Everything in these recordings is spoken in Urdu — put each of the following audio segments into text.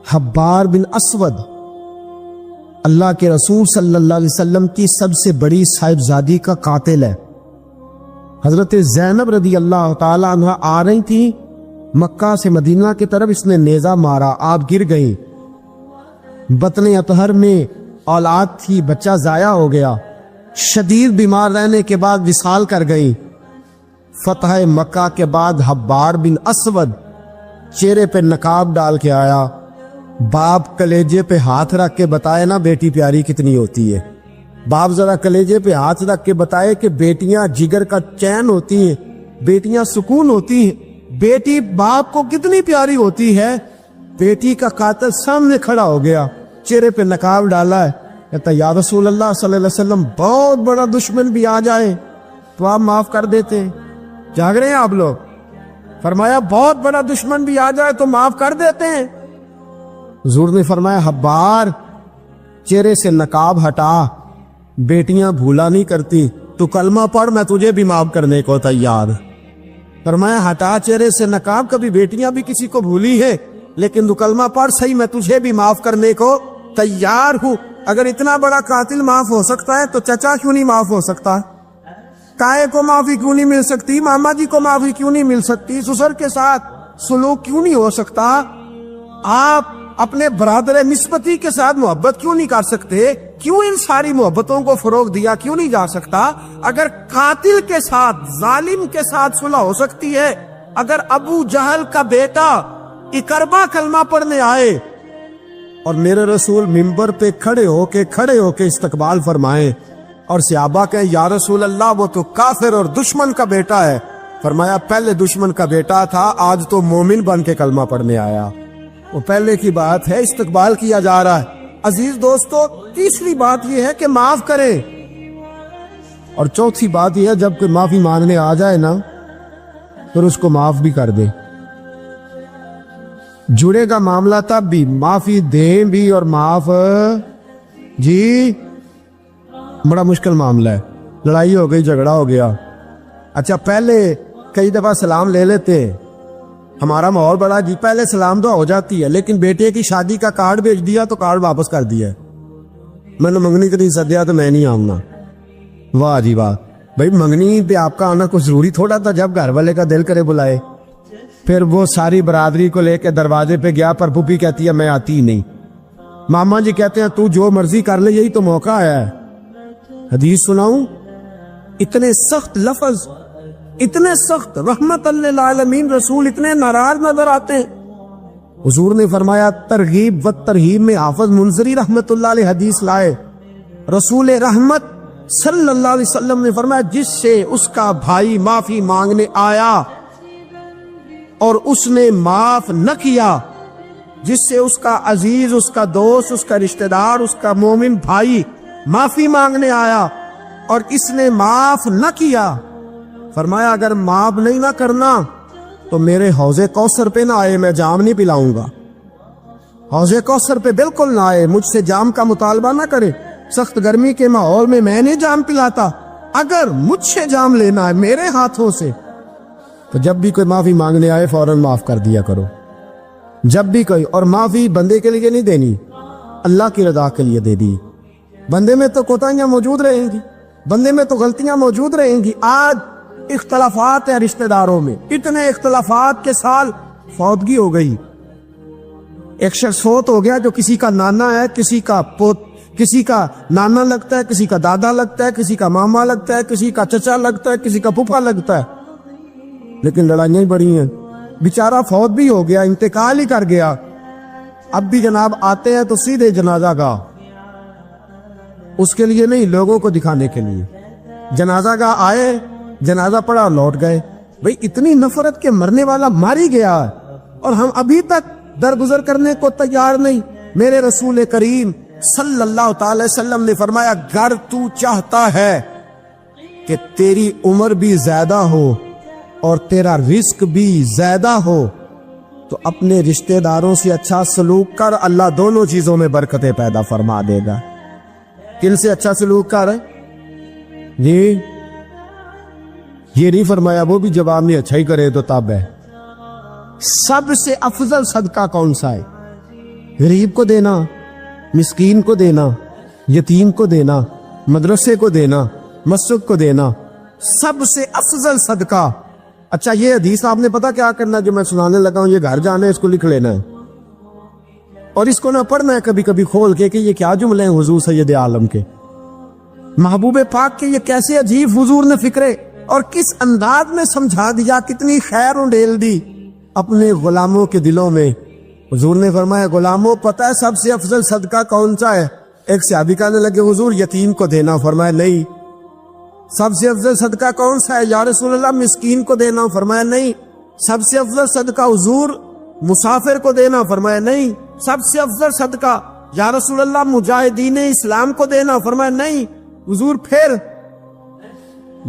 حبار بن اسود اللہ کے رسول صلی اللہ علیہ وسلم کی سب سے بڑی صاحبزادی کا قاتل ہے۔ حضرت زینب رضی اللہ تعالی عنہ آ رہی تھی مکہ سے مدینہ کی طرف، اس نے نیزہ مارا، آپ گر گئی۔ بطن اطہر میں اولاد تھی، بچہ ضائع ہو گیا، شدید بیمار رہنے کے بعد وصال کر گئی۔ فتح مکہ کے بعد حبار بن اسود چہرے پہ نقاب ڈال کے آیا، باپ کلیجے پہ ہاتھ رکھ کے بتائے نا بیٹی پیاری کتنی ہوتی ہے۔ باپ ذرا کلیجے پہ ہاتھ رکھ کے بتائے کہ بیٹیاں جگر کا چین ہوتی ہیں، بیٹیاں سکون ہوتی ہیں، بیٹی باپ کو کتنی پیاری ہوتی ہے۔ بیٹی کا قاتل سامنے کھڑا ہو گیا، چہرے پہ نقاب ڈالا ہے، کہتا یا رسول اللہ صلی اللہ علیہ وسلم بہت بڑا دشمن بھی آ جائے تو آپ معاف کر دیتے ہیں۔ جاگ رہے ہیں آپ لوگ؟ فرمایا بہت بڑا دشمن بھی آ جائے تو معاف کر دیتے ہیں۔ حضور نے فرمایا حبار چہرے سے نقاب ہٹا، بیٹیاں بھولا نہیں کرتی، تو کلمہ پڑھ میں تجھے بھی معاف کرنے کو تیار۔ فرمایا ہٹا چہرے سے نقاب، کبھی بیٹیاں بھی کسی کو بھولی ہے لیکن تو کلمہ پڑھ صحیح، میں تجھے بھی معاف کرنے کو تیار ہوں۔ اگر اتنا بڑا قاتل معاف ہو سکتا ہے تو چچا کیوں نہیں معاف ہو سکتا؟ تائے کو معافی کیوں نہیں مل سکتی؟ ماما جی کو معافی کیوں نہیں مل سکتی؟ سسر کے ساتھ سلوک کیوں نہیں ہو سکتا؟ آپ اپنے برادر نسبتی کے ساتھ محبت کیوں نہیں کر سکتے؟ کیوں ان ساری محبتوں کو فروغ دیا کیوں نہیں جا سکتا؟ اگر قاتل کے ساتھ، ظالم کے ساتھ صلح ہو سکتی ہے، اگر ابو جہل کا بیٹا اکربا کلمہ پڑھنے آئے اور میرے رسول منبر پہ کھڑے ہو کے استقبال فرمائیں اور صحابہ کہیں یا رسول اللہ وہ تو کافر اور دشمن کا بیٹا ہے، فرمایا پہلے دشمن کا بیٹا تھا، آج تو مومن بن کے کلمہ پڑھنے آیا۔ وہ پہلے کی بات ہے، استقبال کیا جا رہا ہے۔ عزیز دوستو، تیسری بات یہ ہے کہ معاف کریں، اور چوتھی بات یہ ہے جب کوئی معافی مانگنے آ جائے نا پھر اس کو معاف بھی کر دیں۔ جڑے گا معاملہ تب بھی، معافی دیں بھی اور معاف جی بڑا مشکل معاملہ ہے۔ لڑائی ہو گئی، جھگڑا ہو گیا، اچھا پہلے کئی دفعہ سلام لے لیتے، ہمارا ماحول بڑا جی پہلے سلام دعا ہو جاتی ہے، لیکن بیٹے کی شادی کا کارڈ بھیج دیا تو کارڈ واپس کر دیا، میں نے منگنی کے نہیں سدیا تو میں نہیں آؤں گا۔ واہ جی واہ، بھائی منگنی پہ آپ کا آنا کچھ ضروری تھوڑا تھا، جب گھر والے کا دل کرے بلائے۔ پھر وہ ساری برادری کو لے کے دروازے پہ گیا، پر پھوپھی کہتی ہے میں آتی ہی نہیں، ماما جی کہتے ہیں تو جو مرضی کر لے، یہی تو موقع آیا ہے۔ حدیث سناؤں، اتنے سخت لفظ، اتنے سخت، رحمت للعالمین رسول اتنے ناراض نظر آتے ہیں۔ حضور نے فرمایا ترغیب و ترہیب میں حافظ منذری رحمت اللہ علیہ حدیث لائے، رسول رحمت صلی اللہ علیہ وسلم نے فرمایا جس سے اس کا بھائی معافی مانگنے آیا اور اس نے معاف نہ کیا، جس سے اس کا عزیز، اس کا دوست، اس کا رشتہ دار، اس کا مومن بھائی معافی مانگنے آیا اور اس نے معاف نہ کیا، فرمایا اگر معاف نہیں نہ کرنا تو میرے حوض کوثر پہ نہ آئے، میں جام نہیں پلاؤں گا۔ حوض کوثر پہ بالکل نہ آئے، مجھ سے جام کا مطالبہ نہ کرے، سخت گرمی کے ماحول میں میں نہیں جام پلاتا، اگر مجھ سے جام لینا ہے میرے ہاتھوں سے تو جب بھی کوئی معافی مانگنے آئے فوراً معاف کر دیا کرو، جب بھی کوئی۔ اور معافی بندے کے لیے نہیں دینی، اللہ کی رضا کے لیے دے دی۔ بندے میں تو کوتاہیاں موجود رہیں گی، بندے میں تو غلطیاں موجود رہیں گی۔ آج اختلافات ہیں رشتہ داروں میں، اتنے اختلافات کے سال فوتگی ہو گئی، ایک شخص فوت ہو گیا جو کسی کا نانا ہے، کسی کا پوت، کسی کا نانا لگتا ہے، کسی کا دادا لگتا ہے، کسی کا ماما لگتا ہے، کسی کا چچا لگتا ہے، کسی کا پھپھا لگتا ہے، لیکن لڑائیاں ہی بڑی ہیں۔ بیچارہ فوت بھی ہو گیا، انتقال ہی کر گیا، اب بھی جناب آتے ہیں تو سیدھے جنازہ گاہ، اس کے لیے نہیں، لوگوں کو دکھانے کے لیے۔ جنازہ گاہ آئے، جنازہ پڑا اور لوٹ گئے۔ بھئی اتنی نفرت کے مرنے والا ماری گیا ہے اور ہم ابھی تک درگزر کرنے کو تیار نہیں۔ میرے رسول کریم صلی اللہ تعالی وسلم نے فرمایا اگر تو چاہتا ہے کہ تیری عمر بھی زیادہ ہو اور تیرا رزق بھی زیادہ ہو تو اپنے رشتہ داروں سے اچھا سلوک کر، اللہ دونوں چیزوں میں برکتیں پیدا فرما دے گا۔ کن سے اچھا سلوک کر ہے جی؟ یہ نہیں فرمایا وہ بھی جواب نہیں اچھا ہی کرے تو تب ہے۔ سب سے افضل صدقہ کون سا ہے؟ غریب کو دینا، مسکین کو دینا، یتیم کو دینا، مدرسے کو دینا، مسجد کو دینا، سب سے افضل صدقہ۔ اچھا یہ حدیث آپ نے پتا کیا کرنا جو میں سنانے لگا ہوں، یہ گھر جانا ہے، اس کو لکھ لینا ہے اور اس کو نہ پڑھنا ہے کبھی کبھی کھول کے کہ یہ کیا جملے ہیں حضور سید عالم کے، محبوب پاک کے، یہ کیسے عجیب حضور نے فکرے اور کس انداز میں سمجھا دیا، کتنی خیر انڈیل دی اپنے غلاموں کے دلوں میں۔ حضور نے فرمایا غلاموں پتہ ہے سب سے افضل صدقہ کون سا ہے؟ ایک صحابی کہنے لگے حضور یتیم کو دینا، فرمایا نہیں۔ سب سے افضل صدقہ کون سا ہے یا رسول اللہ؟ مسکین کو دینا، فرمایا نہیں۔ سب سے افضل صدقہ حضور مسافر کو دینا، فرمایا نہیں۔ سب سے افضل صدقہ یا رسول اللہ مجاہدین اسلام کو دینا، فرمایا نہیں۔ حضور پھر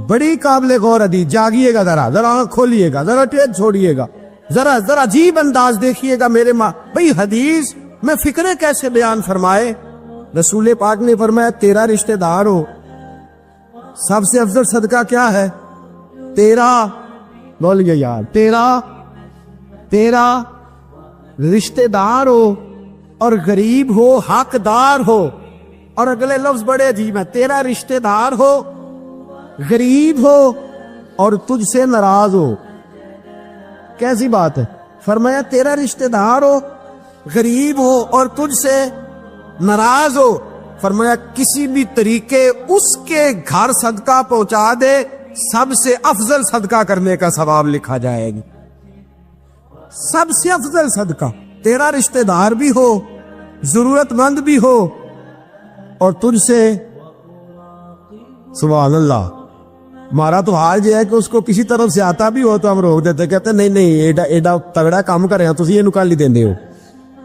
بڑی قابل غور حدیث، جاگیے گا ذرا آنکھ کھولیے گا، ذرا ٹیک چھوڑیے گا، ذرا عجیب انداز دیکھیے گا میرے ماں بھئی حدیث میں فکرے کیسے بیان فرمائے۔ رسول پاک نے فرمایا تیرا رشتہ دار ہو، سب سے افضل صدقہ کیا ہے؟ تیرا، بولیے یار، تیرا رشتہ دار ہو اور غریب ہو، حقدار ہو، اور اگلے لفظ بڑے عجیب ہیں، تیرا رشتہ دار ہو، غریب ہو اور تجھ سے ناراض ہو۔ کیسی بات ہے؟ فرمایا تیرا رشتہ دار ہو، غریب ہو اور تجھ سے ناراض ہو، فرمایا کسی بھی طریقے اس کے گھر صدقہ پہنچا دے، سب سے افضل صدقہ کرنے کا ثواب لکھا جائے گا۔ سب سے افضل صدقہ، تیرا رشتہ دار بھی ہو، ضرورت مند بھی ہو اور تجھ سے، سبحان اللہ، ہمارا تو حال یہ ہے کہ اس کو کسی طرف سے آتا بھی ہو تو ہم روک دیتے، کہتے ہیں نہیں ایڈا تگڑا کام کرے ہیں تسی یہ نکالی دیندے ہو،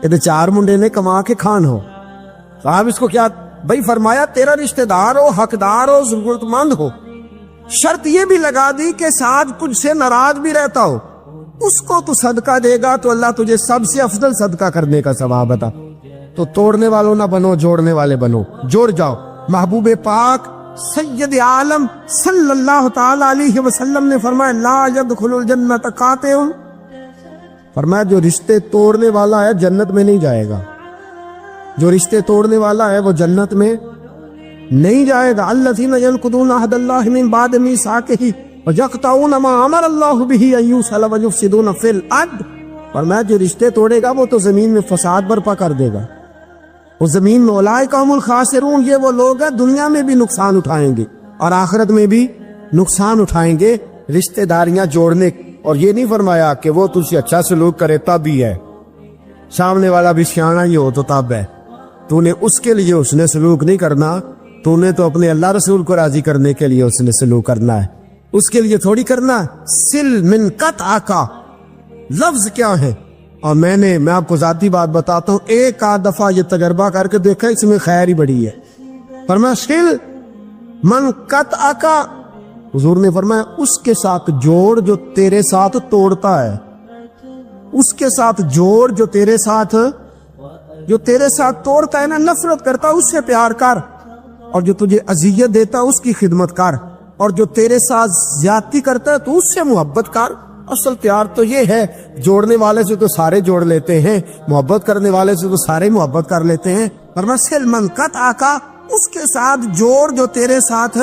یہ چار منڈے نے کما کے کھان ہو، صاحب اس کو کیا بھائی؟ فرمایا تیرا رشتہ دار ہو، حقدار ہو، ضرورت مند ہو، شرط یہ بھی لگا دی کہ ساتھ کچھ سے ناراض بھی رہتا ہو، اس کو تو صدقہ دے گا تو اللہ تجھے سب سے افضل صدقہ کرنے کا ثواب عطا۔ تو توڑنے والوں نہ بنو، جوڑنے والے بنو، جوڑ جاؤ۔ محبوب پاک سید عالم صلی اللہ تعالی علیہ وسلم نے فرمایا لا يدخل الجنت قاطع، فرمایا جو رشتے توڑنے والا ہے جنت میں نہیں جائے گا، جو رشتے توڑنے والا ہے وہ جنت میں نہیں جائے گا۔ الذین ینقضون عہد اللہ من بعد میثاقہ ویقطعون ما امر اللہ بہ ان یوصل ویفسدون فی الارض، فرمایا جو رشتے توڑے گا وہ تو زمین میں فساد برپا کر دے گا، وہ زمین میں اولئک هم الخاسرون، یہ وہ لوگ ہیں دنیا میں بھی نقصان اٹھائیں گے اور آخرت میں بھی نقصان اٹھائیں گے رشتہ داریاں جوڑنے۔ اور یہ نہیں فرمایا کہ وہ تجھ سے اچھا سلوک کرے تب ہی ہے، سامنے والا بھی سیاںا ہی ہو تو تب ہے، تو نے اس کے لیے اس نے سلوک نہیں کرنا، تو نے تو اپنے اللہ رسول کو راضی کرنے کے لیے اس نے سلوک کرنا ہے، اس کے لیے تھوڑی کرنا۔ سل من قطع کا لفظ کیا ہے؟ اور میں آپ کو ذاتی بات بتاتا ہوں، ایک آدھ دفعہ یہ تجربہ کر کے دیکھا، اس میں خیر ہی بڑی ہے۔ فرمایا سل من قطع کا، حضور نے فرمایا اس کے ساتھ جوڑ جو تیرے ساتھ توڑتا ہے، اس کے ساتھ جوڑ جو تیرے ساتھ توڑتا ہے نا، نفرت کرتا اس سے پیار کر، اور جو تجھے اذیت دیتا اس کی خدمت کر، اور جو تیرے ساتھ زیادتی کرتا ہے تو اس سے محبت کر۔ اصل پیار تو یہ ہے، جوڑنے والے سے تو سارے جوڑ لیتے ہیں، محبت کرنے والے سے تو سارے محبت کر لیتے ہیں۔ فرمایا سل من قطع کا، اس کے ساتھ جوڑ جو تیرے ساتھ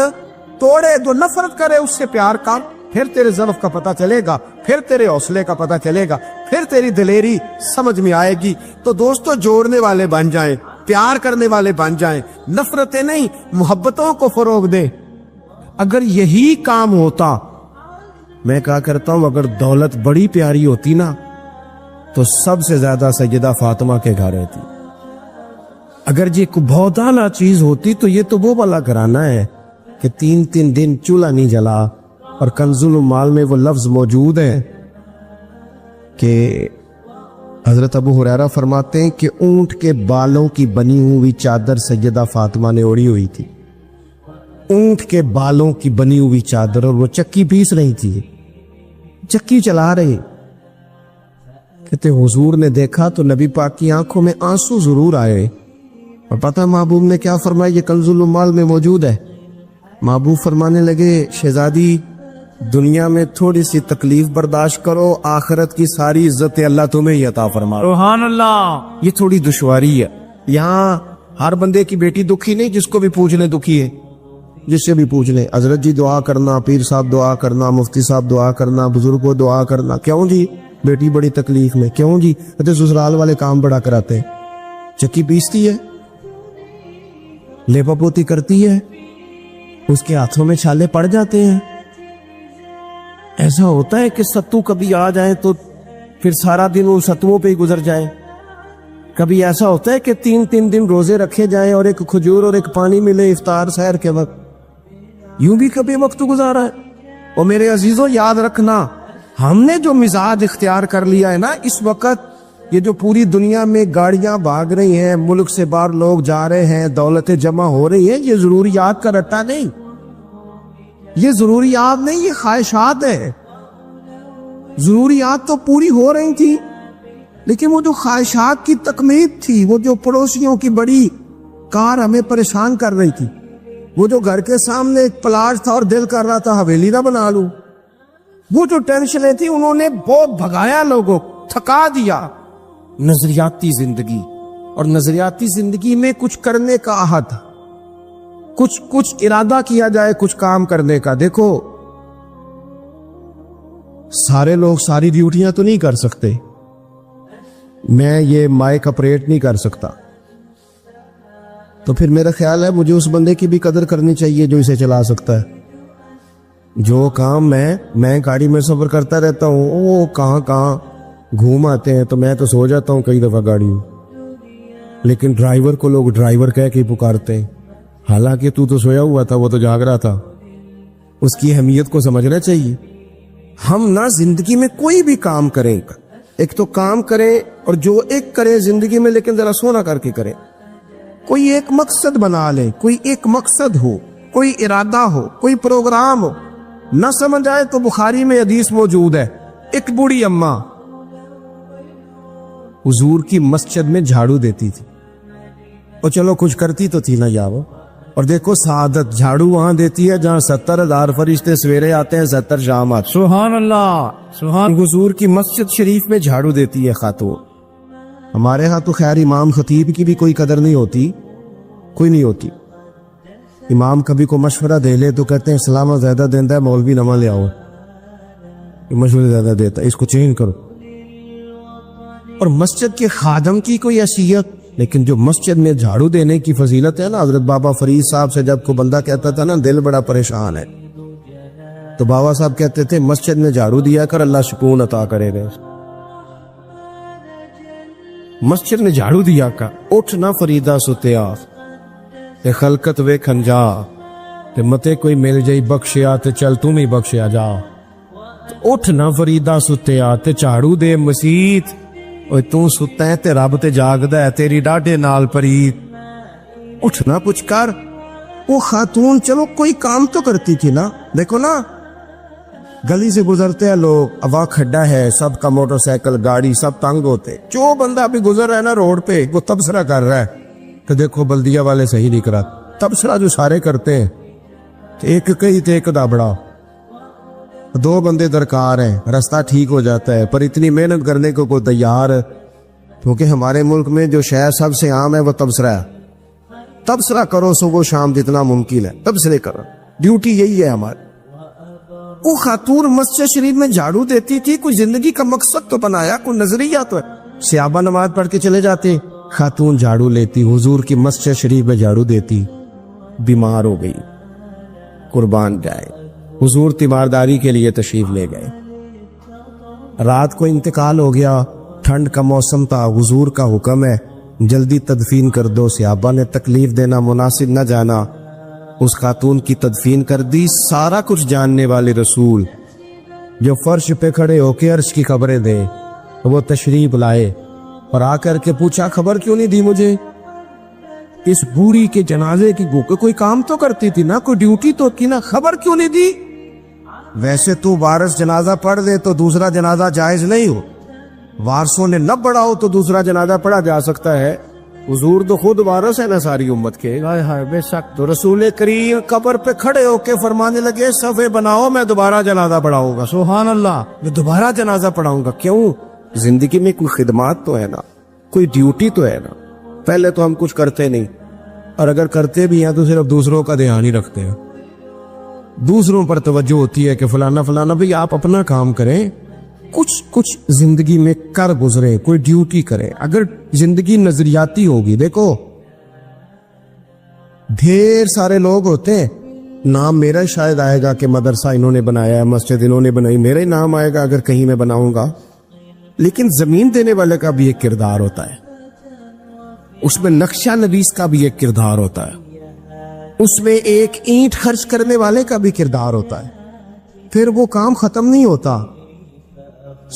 توڑے، جو نفرت کرے اس سے پیار کر، پھر تیرے ضعف کا پتہ چلے گا، پھر تیرے حوصلے کا پتہ چلے گا، پھر تیری دلیری سمجھ میں آئے گی۔ تو دوستو جوڑنے والے بن جائیں، پیار کرنے والے بن جائیں، نفرتیں نہیں محبتوں کو فروغ دیں۔ اگر یہی کام ہوتا، میں کہا کرتا ہوں اگر دولت بڑی پیاری ہوتی نا تو سب سے زیادہ سیدہ فاطمہ کے گھر رہتی۔ اگر یہ بہت اعلیٰ چیز ہوتی تو یہ تو وہ والا گھرانہ ہے کہ 3 دن چولہا نہیں جلا، اور کنز المال میں وہ لفظ موجود ہے کہ حضرت ابو ہریرہ فرماتے ہیں کہ اونٹ کے بالوں کی بنی ہوئی چادر سیدہ فاطمہ نے اوڑھی ہوئی تھی، اونٹ کے بالوں کی بنی ہوئی چادر، اور وہ چکی پیس رہی تھی، چکی چلا رہی۔ کہتے حضور نے دیکھا تو نبی پاک کی آنکھوں میں آنسو ضرور آئے، اور پتہ محبوب نے کیا فرمایا؟ یہ کنز المال میں موجود ہے۔ محبوب فرمانے لگے شہزادی دنیا میں تھوڑی سی تکلیف برداشت کرو، آخرت کی ساری عزتیں اللہ تمہیں ہی عطا فرما۔ سبحان اللہ۔ یہ تھوڑی دشواری ہے، یہاں ہر بندے کی بیٹی دکھی نہیں، جس کو بھی پوچھ لیں دکھی ہے، جس سے بھی پوچھ لیں حضرت جی دعا کرنا، پیر صاحب دعا کرنا، مفتی صاحب دعا کرنا، بزرگ کو دعا کرنا، کیوں جی بیٹی بڑی تکلیف میں، کیوں جی سسرال والے کام بڑا کراتے ہیں، چکی پیستی ہے، لیپا پوتی کرتی ہے، اس کے ہاتھوں میں چھالے پڑ جاتے ہیں۔ ایسا ہوتا ہے کہ ستو کبھی آ جائیں تو پھر سارا دن ان ستوؤں پہ ہی گزر جائے، کبھی ایسا ہوتا ہے کہ 3 دن روزے رکھے جائیں اور ایک کھجور اور ایک پانی ملے افطار سحر کے وقت، یوں بھی کبھی وقت گزارا ہے۔ اور میرے عزیزوں یاد رکھنا، ہم نے جو مزاج اختیار کر لیا ہے نا اس وقت، یہ جو پوری دنیا میں گاڑیاں بھاگ رہی ہیں، ملک سے باہر لوگ جا رہے ہیں، دولتیں جمع ہو رہی ہیں، یہ ضروریات کا رٹا نہیں، یہ ضروریات نہیں، یہ خواہشات ہے۔ ضروریات تو پوری ہو رہی تھی، لیکن وہ جو خواہشات کی تکمیل تھی، وہ جو پڑوسیوں کی بڑی کار ہمیں پریشان کر رہی تھی، وہ جو گھر کے سامنے ایک پلاٹ تھا اور دل کر رہا تھا حویلی نہ بنا لوں، وہ جو ٹینشنیں تھی انہوں نے بہت بھگایا، لوگوں تھکا دیا۔ نظریاتی زندگی، اور نظریاتی زندگی میں کچھ کرنے کا عہد، کچھ ارادہ کیا جائے کچھ کام کرنے کا۔ دیکھو سارے لوگ ساری ڈیوٹیاں تو نہیں کر سکتے، میں یہ مائک آپریٹ نہیں کر سکتا، تو پھر میرا خیال ہے مجھے اس بندے کی بھی قدر کرنی چاہیے جو اسے چلا سکتا ہے۔ جو کام میں گاڑی میں سفر کرتا رہتا ہوں، وہ کہاں گھوم آتے ہیں، تو میں تو سو جاتا ہوں کئی دفعہ گاڑی میں، لیکن ڈرائیور کو لوگ ڈرائیور کہہ کے پکارتے ہیں، حالانکہ تو سویا ہوا تھا، وہ تو جاگ رہا تھا۔ اس کی اہمیت کو سمجھنا چاہیے۔ ہم نہ زندگی میں کوئی بھی کام کریں، ایک تو کام کریں، اور جو ایک کرے زندگی میں لیکن ذرا سونا کر کے کرے، کوئی ایک مقصد بنا لے، کوئی ایک مقصد ہو، کوئی ارادہ ہو، کوئی پروگرام ہو۔ نہ سمجھ آئے تو بخاری میں حدیث موجود ہے، ایک بوڑھی اماں حضور کی مسجد میں جھاڑو دیتی تھی، اور چلو کچھ کرتی تو تھی نا یاو، اور دیکھو سعادت جھاڑو وہاں دیتی ہے جہاں 70,000 فرشتے سویرے آتے ہیں، 70 شام آتے ہیں۔ سبحان اللہ، سبحان۔ حضور کی مسجد شریف میں جھاڑو دیتی ہے خاتون۔ ہمارے ہاں تو خیر امام خطیب کی بھی کوئی قدر نہیں ہوتی، کوئی نہیں ہوتی۔ امام کبھی کو مشورہ دے لے تو کہتے ہیں اسلام زیادہ دیتا ہے، مولوی نما لے آؤ، مشورے زیادہ دیتا ہے، اس کو چینج کرو۔ اور مسجد کے خادم کی کوئی حیثیت، لیکن جو مسجد میں جھاڑو دینے کی فضیلت ہے نا، حضرت بابا فرید صاحب سے جب کو بندہ کہتا تھا نا دل بڑا پریشان ہے، تو بابا صاحب کہتے تھے مسجد میں جھاڑو دیا کر، اللہ سکون عطا کرے گا۔ مسجد میں جھاڑو دیا کر، اٹھ نہ فریدا ستیا تے خلقت ویکھن جا، تے متے کوئی مل جائی بخشیا تے چل تم ہی بخشیا جا۔ اٹھ نہ فریدا ستیا تے جھاڑو دے مسیت، اوے تو ستا ہے تے رب تے جاگدا ہے، تیری ڈاڈے نال پریت۔ اٹھنا کچھ کر۔ وہ خاتون چلو کوئی کام تو کرتی تھی نا، دیکھو نا گلی سے گزرتے ہیں لوگ، اب کھڈا ہے، سب کا موٹر سائیکل گاڑی سب تنگ ہوتے، جو بندہ ابھی گزر رہا ہے نا روڈ پہ وہ تبصرہ کر رہا ہے کہ دیکھو بلدیہ والے صحیح نہیں کرا۔ تبصرہ جو سارے کرتے ہیں، ایک کئی تے ایک دابڑا، 2 بندے درکار ہیں، راستہ ٹھیک ہو جاتا ہے، پر اتنی محنت کرنے کو کوئی تیار ہے، کیونکہ ہمارے ملک میں جو شے سب سے عام ہے وہ تبصرہ ہے۔ تبصرہ کرو صبح شام جتنا ممکن ہے، تبصرے کرو، ڈیوٹی یہی ہے ہماری۔ وہ خاتون مسجد شریف میں جھاڑو دیتی تھی، کوئی زندگی کا مقصد تو بنایا، کوئی نظریہ تو ہے۔ صحابہ نماز پڑھ کے چلے جاتے، خاتون جھاڑو لیتی، حضور کی مسجد شریف میں جھاڑو دیتی، بیمار ہو گئی، قربان جائے، حضور تیمارداری کے لیے تشریف لے گئے، رات کو انتقال ہو گیا، ٹھنڈ کا موسم تھا، حضور کا حکم ہے جلدی تدفین کر دو، صحابہ نے تکلیف دینا مناسب نہ جانا، اس خاتون کی تدفین کر دی۔ سارا کچھ جاننے والے رسول جو فرش پہ کھڑے ہو کے عرش کی خبریں دے، وہ تشریف لائے اور آ کر کے پوچھا خبر کیوں نہیں دی مجھے؟ اس بوڑھی کے جنازے کی کوئی کام تو کرتی تھی نا، کوئی ڈیوٹی تو کی نا، خبر کیوں نہیں دی؟ ویسے تو وارث جنازہ پڑھ دے تو دوسرا جنازہ جائز نہیں ہو، وارثوں نے نہ پڑھا ہو تو دوسرا جنازہ پڑھا جا سکتا ہے، حضور تو خود وارث ہے نا ساری امت کے. ہائے ہائے بے شک. تو رسول کریم قبر پہ کھڑے ہو کے فرمانے لگے صفے بناؤ میں دوبارہ جنازہ پڑھاؤں گا. سبحان اللہ. میں دوبارہ جنازہ پڑھاؤں گا. کیوں؟ زندگی میں کوئی خدمات تو ہے نا, کوئی ڈیوٹی تو ہے نا. پہلے تو ہم کچھ کرتے نہیں, اور اگر کرتے بھی ہیں تو صرف دوسروں کا دھیان ہی رکھتے ہیں. دوسروں پر توجہ ہوتی ہے کہ فلانا فلانا. بھئی آپ اپنا کام کریں, کچھ زندگی میں کر گزرے, کوئی ڈیوٹی کرے. اگر زندگی نظریاتی ہوگی, دیکھو ڈھیر سارے لوگ ہوتے ہیں, نام میرا شاید آئے گا کہ مدرسہ انہوں نے بنایا ہے, مسجد انہوں نے بنائی, میرا ہی نام آئے گا اگر کہیں میں بناؤں گا. لیکن زمین دینے والے کا بھی ایک کردار ہوتا ہے, اس میں نقشہ نویس کا بھی ایک کردار ہوتا ہے, اس میں ایک اینٹ خرچ کرنے والے کا بھی کردار ہوتا ہے. پھر وہ کام ختم نہیں ہوتا.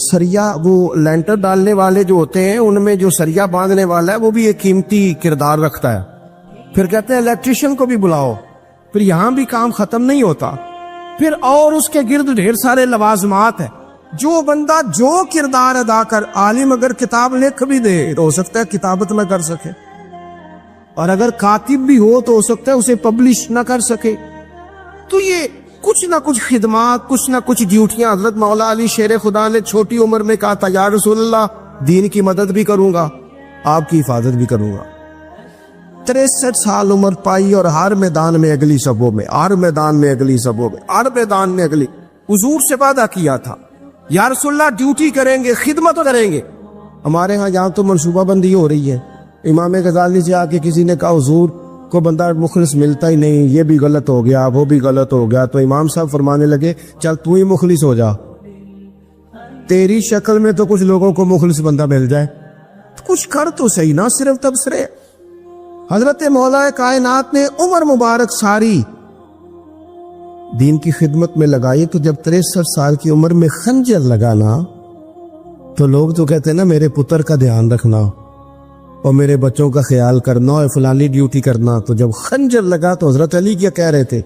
سریا, وہ لینٹر ڈالنے والے جو ہوتے ہیں ان میں جو سریا باندھنے والا ہے وہ بھی ایک قیمتی کردار رکھتا ہے. پھر کہتے ہیں الیکٹریشین کو بھی بلاؤ. پھر یہاں بھی کام ختم نہیں ہوتا. پھر اور اس کے گرد ڈھیر سارے لوازمات ہیں. جو بندہ جو کردار ادا کر, عالم اگر کتاب لکھ بھی دے تو ہو سکتا ہے کتابت نہ کر سکے, اور اگر کاتب بھی ہو تو ہو سکتا ہے اسے پبلش نہ کر سکے. تو یہ کچھ نہ کچھ خدمات, کچھ نہ کچھ ڈیوٹیاں. حضرت مولا علی شیر خدا نے چھوٹی عمر میں کہا تھا یا رسول اللہ دین کی مدد بھی کروں گا, آپ کی حفاظت بھی کروں گا. 63 سال عمر پائی اور ہر میدان میں اگلی صبوں میں, ہر میدان میں اگلی صبوں میں, ہر میدان میں اگلی. حضور سے وعدہ کیا تھا یا رسول اللہ ڈیوٹی کریں گے, خدمت کریں گے. ہمارے ہاں یہاں تو منصوبہ بندی ہو رہی ہے. امام غزالی سے آ کے کسی نے کہا حضور کو بندہ مخلص ملتا ہی نہیں, یہ بھی غلط ہو گیا, وہ بھی غلط ہو گیا. تو امام صاحب فرمانے لگے چل تو ہی مخلص ہو جا, تیری شکل میں تو کچھ لوگوں کو مخلص بندہ مل جائے, کچھ کر تو صحیح نا, صرف تبصرے. حضرت مولا کائنات نے عمر مبارک ساری دین کی خدمت میں لگائی. تو جب 63 سال کی عمر میں خنجر لگانا تو لوگ تو کہتے ہیں نا میرے پتر کا دھیان رکھنا اور میرے بچوں کا خیال کرنا اور فلانی ڈیوٹی کرنا. تو جب خنجر لگا تو حضرت علی کیا کہہ رہے تھے؟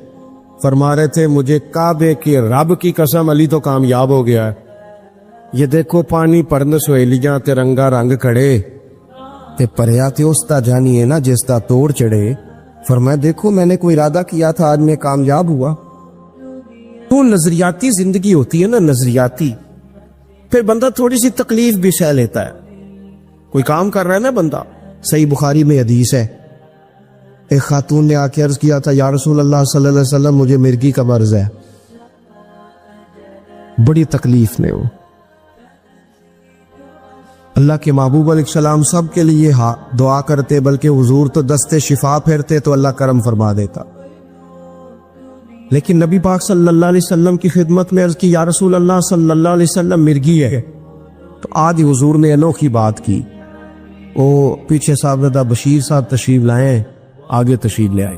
فرما رہے تھے مجھے کعبے کے رب کی قسم علی تو کامیاب ہو گیا ہے. یہ دیکھو پانی پرن سہیلیاں تے رنگا رنگ کھڑے تے پریا تے اس تا جانی ہے نا جس تا توڑ چڑھے. فرمایا دیکھو میں نے کوئی ارادہ کیا تھا, آج میں کامیاب ہوا. تو نظریاتی زندگی ہوتی ہے نا, نظریاتی. پھر بندہ تھوڑی سی تکلیف بھی سہ لیتا ہے. کوئی کام کر رہا ہے نا بندہ, صحیح بخاری میں حدیث ہے, ایک خاتون نے آ کے عرض کیا تھا یا رسول اللہ صلی اللہ علیہ وسلم مجھے مرگی کا مرض ہے. بڑی تکلیف میں. وہ اللہ کے محبوب علیہ السلام سب کے لیے دعا کرتے, بلکہ حضور تو دستے شفا پھیرتے تو اللہ کرم فرما دیتا. لیکن نبی پاک صلی اللہ علیہ وسلم کی خدمت میں عرض کی یا رسول اللہ صلی اللہ علیہ وسلم مرگی ہے. تو آج حضور نے انوکھی بات کی. وہ پیچھے صاحبزادہ بشیر صاحب تشریف لائیں, آگے تشریف لے آئے.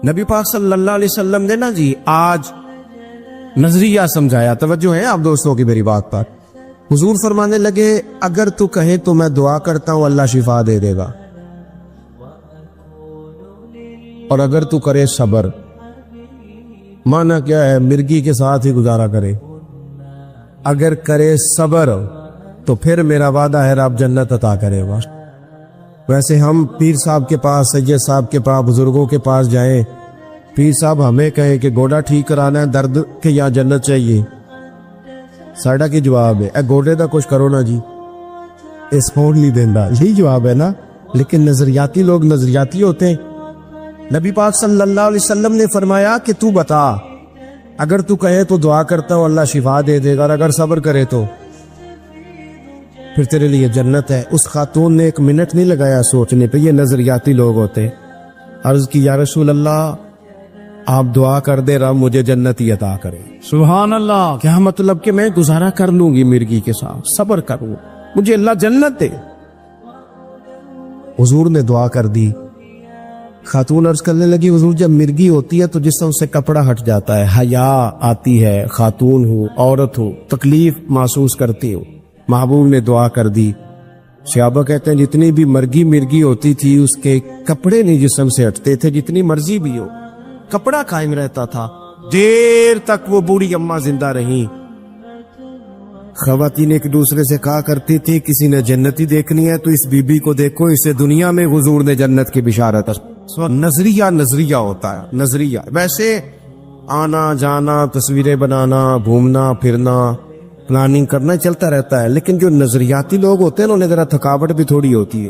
نبی پاک صلی اللہ علیہ وسلم نے نا جی آج نظریہ سمجھایا. توجہ ہے آپ دوستوں کی میری بات پر. حضور فرمانے لگے اگر تو کہے تو میں دعا کرتا ہوں اللہ شفا دے دے گا, اور اگر تو کرے صبر. مانا کیا ہے؟ مرگی کے ساتھ ہی گزارا کرے. اگر کرے صبر تو پھر میرا وعدہ ہے رب جنت عطا کرے گا. ویسے ہم پیر صاحب کے پاس, سید صاحب کے پاس, بزرگوں کے پاس جائیں, پیر صاحب ہمیں کہیں کہ گوڑا ٹھیک کرانا ہے درد کے یا جنت چاہیے, ساڑا کی جواب ہے اے گوڑے دا کچھ کرو نا جی, اس فون نہیں دینا, یہی جواب ہے نا. لیکن نظریاتی لوگ نظریاتی ہوتے ہیں. نبی پاک صلی اللہ علیہ وسلم نے فرمایا کہ تو بتا, اگر تو کہے تو دعا کرتا ہوں اللہ شفا دے دے گا, اور اگر صبر کرے تو پھر تیرے لیے جنت ہے. اس خاتون نے 1 منٹ نہیں لگایا سوچنے پہ. یہ نظریاتی لوگ ہوتے. عرض کی یا رسول اللہ آپ دعا کر دے رب مجھے جنت ہی عطا کرے. سبحان اللہ. کیا مطلب کہ میں گزارا کر لوں گی مرگی کے ساتھ, صبر کروں, مجھے اللہ جنت دے. حضور نے دعا کر دی. خاتون عرض کرنے لگی حضور جب مرگی ہوتی ہے تو جسم سے کپڑا ہٹ جاتا ہے, حیا آتی ہے, خاتون ہو عورت ہو, تکلیف محسوس کرتی ہو. محبوب نے دعا کر دی. صحابہ کہتے ہیں جتنی بھی مرگی ہوتی تھی اس کے کپڑے نہیں جسم سے ہٹتے تھے, جتنی مرضی بھی ہو کپڑا قائم رہتا تھا. دیر تک وہ بوڑھی اماں زندہ رہیں. خواتین ایک دوسرے سے کہا کرتی تھی کسی نے جنتی دیکھنی ہے تو اس بی بی کو دیکھو، اسے دنیا میں حضور نے جنت کی بشارت۔ نظریہ ہوتا ہے، نظریہ۔ ویسے آنا جانا، تصویریں بنانا، گھومنا پھرنا، پلاننگ کرنا چلتا رہتا ہے، لیکن جو نظریاتی لوگ ہوتے ہیں انہیں ذرا تھکاوٹ بھی تھوڑی ہوتی ہے۔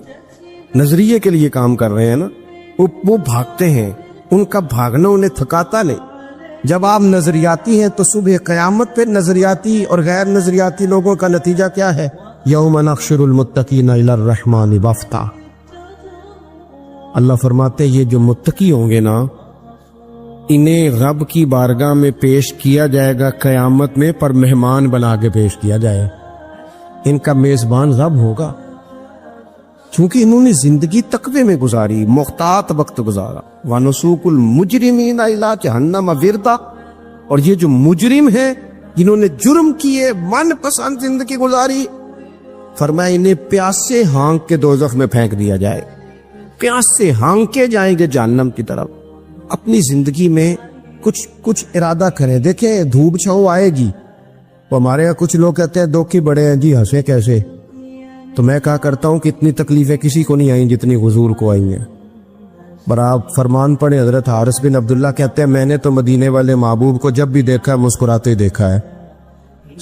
نظریے کے لیے کام کر رہے ہیں نا، وہ بھاگتے ہیں، ان کا بھاگنا انہیں تھکاتا نہیں۔ جب آپ نظریاتی ہیں تو صبح قیامت پہ نظریاتی اور غیر نظریاتی لوگوں کا نتیجہ کیا ہے؟ یوم نحشر المتقین الی الرحمن وفدا۔ اللہ فرماتے یہ جو متقی ہوں گے نا، انہیں رب کی بارگاہ میں پیش کیا جائے گا قیامت میں، پر مہمان بنا کے پیش کیا جائے، ان کا میزبان رب ہوگا، چونکہ انہوں نے زندگی تقوی میں گزاری، محتاط وقت گزارا۔ وَنُسُوقُ الْمُجْرِمِينَ إِلَىٰ جَهَنَّمَ وِرْدًا، اور یہ جو مجرم ہیں جنہوں نے جرم کیے، من پسند زندگی گزاری، فرمایا انہیں پیاس سے ہانک کے دوزخ میں پھینک دیا جائے، پیاس سے ہانکے جائیں گے جہنم کی طرف۔ اپنی زندگی میں کچھ ارادہ کریں، دیکھیں دھوپ چھاؤں آئے گی۔ وہ ہمارے یہاں کچھ لوگ کہتے ہیں دکھی بڑے ہیں جی، ہنسے کیسے؟ تو میں کہا کرتا ہوں کہ اتنی تکلیفیں کسی کو نہیں آئیں جتنی حضور کو آئی ہیں۔ پر آپ فرمان پڑھیں، حضرت حارث بن عبداللہ کہتے ہیں میں نے تو مدینے والے محبوب کو جب بھی دیکھا ہے مسکراتے دیکھا ہے۔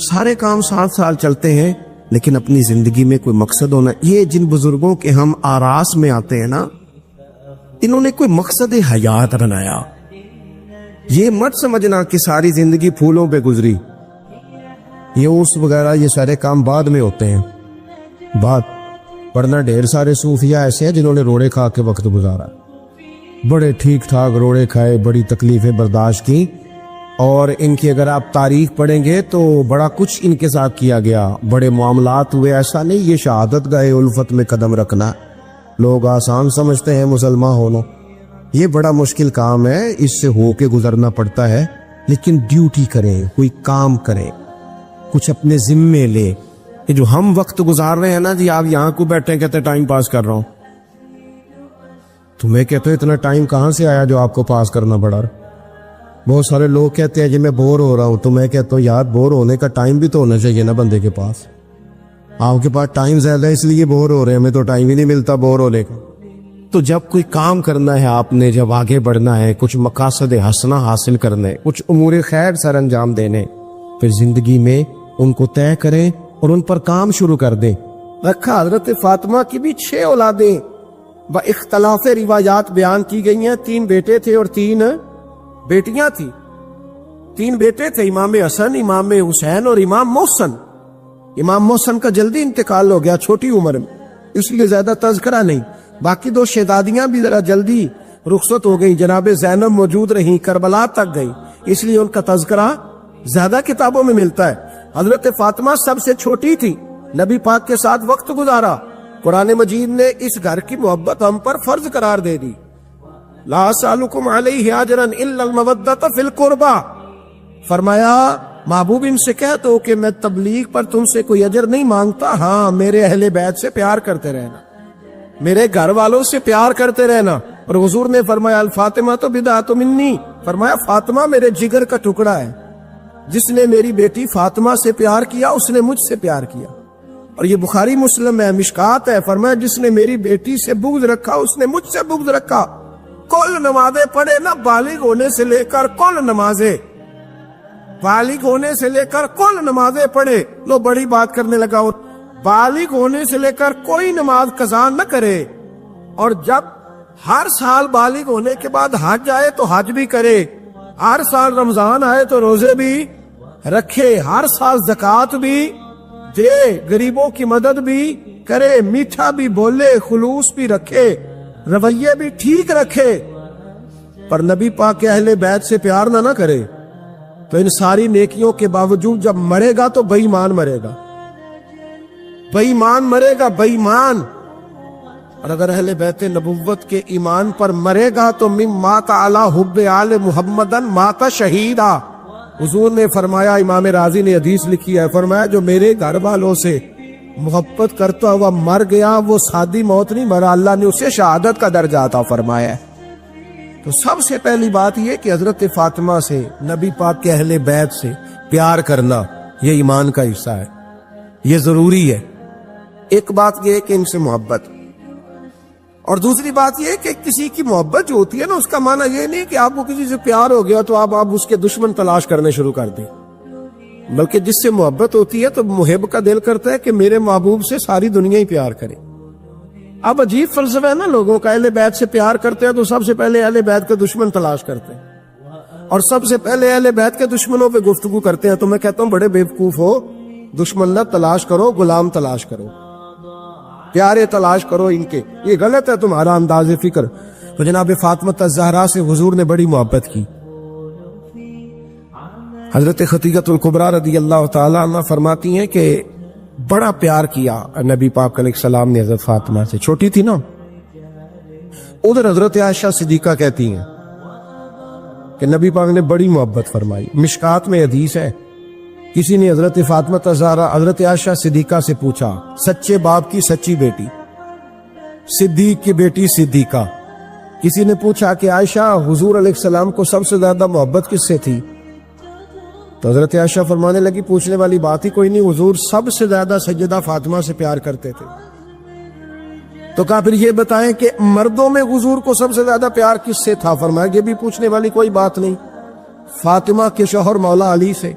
سارے کام 7 سال چلتے ہیں، لیکن اپنی زندگی میں کوئی مقصد ہونا۔ یہ جن بزرگوں کے ہم آراس میں آتے ہیں نا، انہوں نے کوئی مقصد حیات بنایا۔ یہ مت سمجھنا کہ ساری زندگی پھولوں پہ گزری، یہ اس وغیرہ یہ سارے کام بعد میں ہوتے ہیں، ورنہ ڈھیر سارے صوفیہ ایسے ہیں جنہوں نے روڑے کھا کے وقت گزارا، بڑے ٹھیک ٹھاک روڑے کھائے، بڑی تکلیفیں برداشت کی، اور ان کی اگر آپ تاریخ پڑھیں گے تو بڑا کچھ ان کے ساتھ کیا گیا، بڑے معاملات ہوئے۔ ایسا نہیں یہ شہادت گاہ الفت میں قدم رکھنا لوگ آسان سمجھتے ہیں مسلمان ہونا، یہ بڑا مشکل کام ہے، اس سے ہو کے گزرنا پڑتا ہے، لیکن ڈیوٹی کریں، کوئی کام کریں، کچھ اپنے ذمے لے۔ یہ جو ہم وقت گزار رہے ہیں نا جی، آپ یہاں کو بیٹھے کہتے ٹائم پاس کر رہا ہوں، تو میں کہتا ہوں اتنا ٹائم کہاں سے آیا جو آپ کو پاس کرنا پڑا؟ بہت سارے لوگ کہتے ہیں جی میں بور ہو رہا ہوں، تو میں کہتا ہوں یار بور ہونے کا ٹائم بھی تو ہونا چاہیے نا بندے کے پاس۔ آپ کے پاس ٹائم زیادہ ہے اس لیے بور ہو رہے ہیں، ہمیں تو ٹائم ہی نہیں ملتا بور ہونے کا۔ تو جب کوئی کام کرنا ہے آپ نے، جب آگے بڑھنا ہے، کچھ مقاصد حسنہ حاصل کرنے، کچھ امور خیر سر انجام دینے، پھر زندگی میں ان کو طے کریں اور ان پر کام شروع کر دیں۔ رکھا حضرت فاطمہ کی بھی 6 اولادیں با اختلاف روایات بیان کی گئی ہیں، 3 بیٹے تھے اور 3 بیٹیاں تھیں۔ 3 بیٹے تھے، امام حسن، امام حسین اور امام محسن۔ امام محسن کا جلدی انتقال ہو گیا چھوٹی عمر میں، اس لیے زیادہ تذکرہ نہیں۔ باقی 2 شہزادیاں بھی ذرا جلدی رخصت ہو گئی، جناب زینب موجود رہیں، کربلا تک گئی، اس لیے ان کا تذکرہ زیادہ کتابوں میں ملتا ہے۔ حضرت فاطمہ سب سے چھوٹی تھی، نبی پاک کے ساتھ وقت گزارا، قرآن مجید نے اس گھر کی محبت ہم پر فرض قرار دے دی۔ لا اسألکم علیہ اجرا الا المودۃ فی القربى، فرمایا محبوب ان سے کہہ دو کہ میں تبلیغ پر تم سے کوئی اجر نہیں مانگتا، ہاں میرے اہل بیت سے پیار کرتے رہنا، میرے گھر والوں سے پیار کرتے رہنا۔ اور حضور نے فرمایا الفاطمہ تو بدعۃ منی، فرمایا فاطمہ میرے جگر کا ٹکڑا ہے، جس نے میری بیٹی فاطمہ سے پیار کیا اس نے مجھ سے پیار کیا۔ اور یہ بخاری مسلم ہے، مشکات ہے، فرمایا جس نے میری بیٹی سے بغض رکھا اس نے مجھ سے بغض رکھا۔ کل نمازیں پڑھے نا، بالغ ہونے سے لے کر کل نمازیں، بالغ ہونے سے لے کر کل نمازیں پڑھے۔ لو بڑی بات کرنے لگا، اور بالغ ہونے سے لے کر کوئی نماز قضا نہ کرے، اور جب ہر سال بالغ ہونے کے بعد حج آئے تو حج بھی کرے، ہر سال رمضان آئے تو روزے بھی رکھے، ہر سال زکوٰۃ بھی دے، غریبوں کی مدد بھی کرے، میٹھا بھی بولے، خلوص بھی رکھے، رویے بھی ٹھیک رکھے، پر نبی پاک کے اہل بیت سے پیار نہ کرے تو ان ساری نیکیوں کے باوجود جب مرے گا تو بے ایمان مرے گا، بے ایمان مرے گا، بے ایمان۔ اور اگر اہل بیت نبوت کے ایمان پر مرے گا تو مم مات علی حب آل محمدن مات شہیدا۔ حضور نے فرمایا، امام رازی نے حدیث لکھی ہے، فرمایا جو میرے گھر والوں سے محبت کرتا ہوا مر گیا وہ سادی موت نہیں مرا، اللہ نے اسے شہادت کا درجہ عطا فرمایا ہے۔ تو سب سے پہلی بات یہ کہ حضرت فاطمہ سے، نبی پاک کے اہل بیت سے پیار کرنا، یہ ایمان کا حصہ ہے۔ یہ ضروری ہے. ایک بات یہ ہے کہ ان سے محبت، اور دوسری بات یہ ہے کہ کسی کی محبت جو ہوتی ہے نا، اس کا معنی یہ نہیں کہ آپ کو کسی سے پیار ہو گیا تو آپ اس کے دشمن تلاش کرنے شروع کر دیں، بلکہ جس سے محبت ہوتی ہے تو محب کا دل کرتا ہے کہ میرے محبوب سے ساری دنیا ہی پیار کرے. اب عجیب فلسفہ ہے نا لوگوں کا، اہل بیت سے پیار کرتے ہیں تو سب سے پہلے اہل بیت کے دشمن تلاش کرتے ہیں، اور سب سے پہلے اہل بیت کے دشمنوں پہ گفتگو کرتے ہیں. تو میں کہتا ہوں بڑے بیوقوف ہو، دشمن نہ تلاش کرو، غلام تلاش کرو، پیارے تلاش کرو ان کے. یہ غلط ہے تمہارا انداز فکر. تو جناب فاطمہ الزہرا سے حضور نے بڑی محبت کی. حضرت خدیجہ الکبریٰ رضی اللہ تعالی عنہ فرماتی ہیں کہ بڑا پیار کیا نبی پاک علیہ السلام نے حضرت فاطمہ سے. چھوٹی تھی نا. ادھر حضرت عائشہ صدیقہ کہتی ہیں کہ نبی پاک نے بڑی محبت فرمائی. مشکات میں حدیث ہے، کسی نے حضرت فاطمہ الزہرا حضرت عائشہ صدیقہ سے پوچھا، سچے باپ کی سچی بیٹی، صدیق کی بیٹی صدیقہ. کسی نے پوچھا کہ عائشہ حضور علیہ السلام کو سب سے زیادہ محبت کس سے تھی؟ تو حضرت عائشہ فرمانے لگی پوچھنے والی بات ہی کوئی نہیں، حضور سب سے زیادہ سیدہ فاطمہ سے پیار کرتے تھے. تو کہا پھر یہ بتائیں کہ مردوں میں حضور کو سب سے زیادہ پیار کس سے تھا؟ فرمایا یہ بھی پوچھنے والی کوئی بات نہیں، فاطمہ کے شوہر مولا علی سے.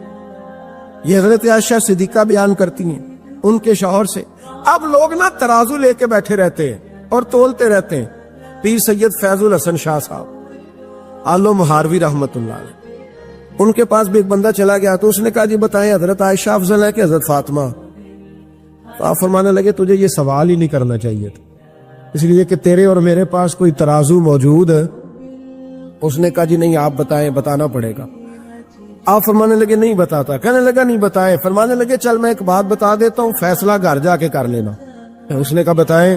یہ حضرت عائشہ صدیقہ بیان کرتی ہیں ان کے شوہر سے. اب لوگ نا ترازو لے کے بیٹھے رہتے ہیں اور تولتے رہتے ہیں. پیر سید فیض الحسن شاہ صاحب آلو مہاروی رحمت اللہ علیہ، ان کے پاس بھی ایک بندہ چلا گیا تو اس نے کہا جی بتائیں حضرت عائشہ افضل ہے کہ حضرت فاطمہ؟ تو آپ فرمانے لگے تجھے یہ سوال ہی نہیں کرنا چاہیے تھا، اس لیے کہ تیرے اور میرے پاس کوئی ترازو موجود ہے. اس نے کہا جی نہیں آپ بتائیں، بتانا پڑے گا. آپ فرمانے لگے نہیں بتاتا. کہنے لگا نہیں بتائے. فرمانے لگے چل میں ایک بات بتا دیتا ہوں، فیصلہ گھر جا کے کر لینا. اس نے کہا بتائیں.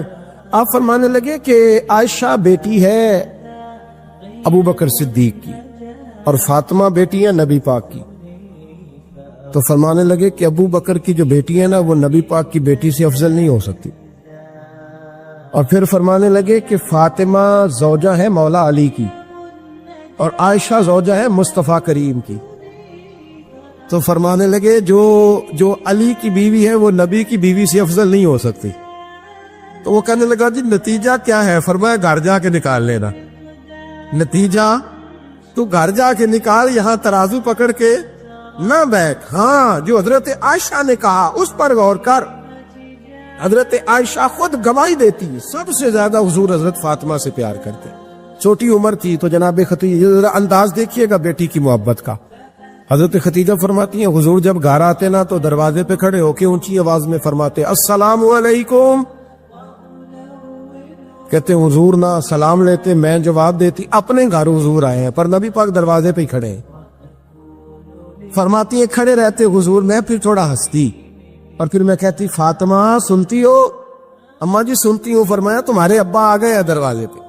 آپ فرمانے لگے کہ عائشہ بیٹی ہے ابو بکر صدیق کی اور فاطمہ بیٹی ہے نبی پاک کی. تو فرمانے لگے کہ ابو بکر کی جو بیٹی ہے نا وہ نبی پاک کی بیٹی سے افضل نہیں ہو سکتی. اور پھر فرمانے لگے کہ فاطمہ زوجہ ہے مولا علی کی اور عائشہ زوجہ ہے مصطفیٰ کریم کی. تو فرمانے لگے جو علی کی بیوی ہے وہ نبی کی بیوی سے افضل نہیں ہو سکتی. تو وہ کہنے لگا جی نتیجہ کیا ہے؟ فرمایا گھر جا کے نکال لینا. نتیجہ تو گھر جا کے نکال، یہاں ترازو پکڑ کے نہ بیٹھ. ہاں جو حضرت عائشہ نے کہا اس پر غور کر. حضرت عائشہ خود گواہی دیتی سب سے زیادہ حضور حضرت فاطمہ سے پیار کرتے. چھوٹی عمر تھی تو جناب خدیجہ انداز دیکھیے گا بیٹی کی محبت کا. حضرت خدیجہ فرماتی ہیں حضور جب گھر آتے نا تو دروازے پہ کھڑے ہو کے اونچی آواز میں فرماتے السلام علیکم. کہتے حضور نہ سلام لیتے، میں جواب دیتی اپنے گھر حضور آئے ہیں پر نبی پاک دروازے پہ ہی کھڑے ہیں. فرماتی ہیں کھڑے رہتے حضور، میں پھر تھوڑا ہنستی اور پھر میں کہتی فاطمہ سنتی ہو؟ اماں جی سنتی ہوں. فرمایا تمہارے ابا آ گئے دروازے پہ.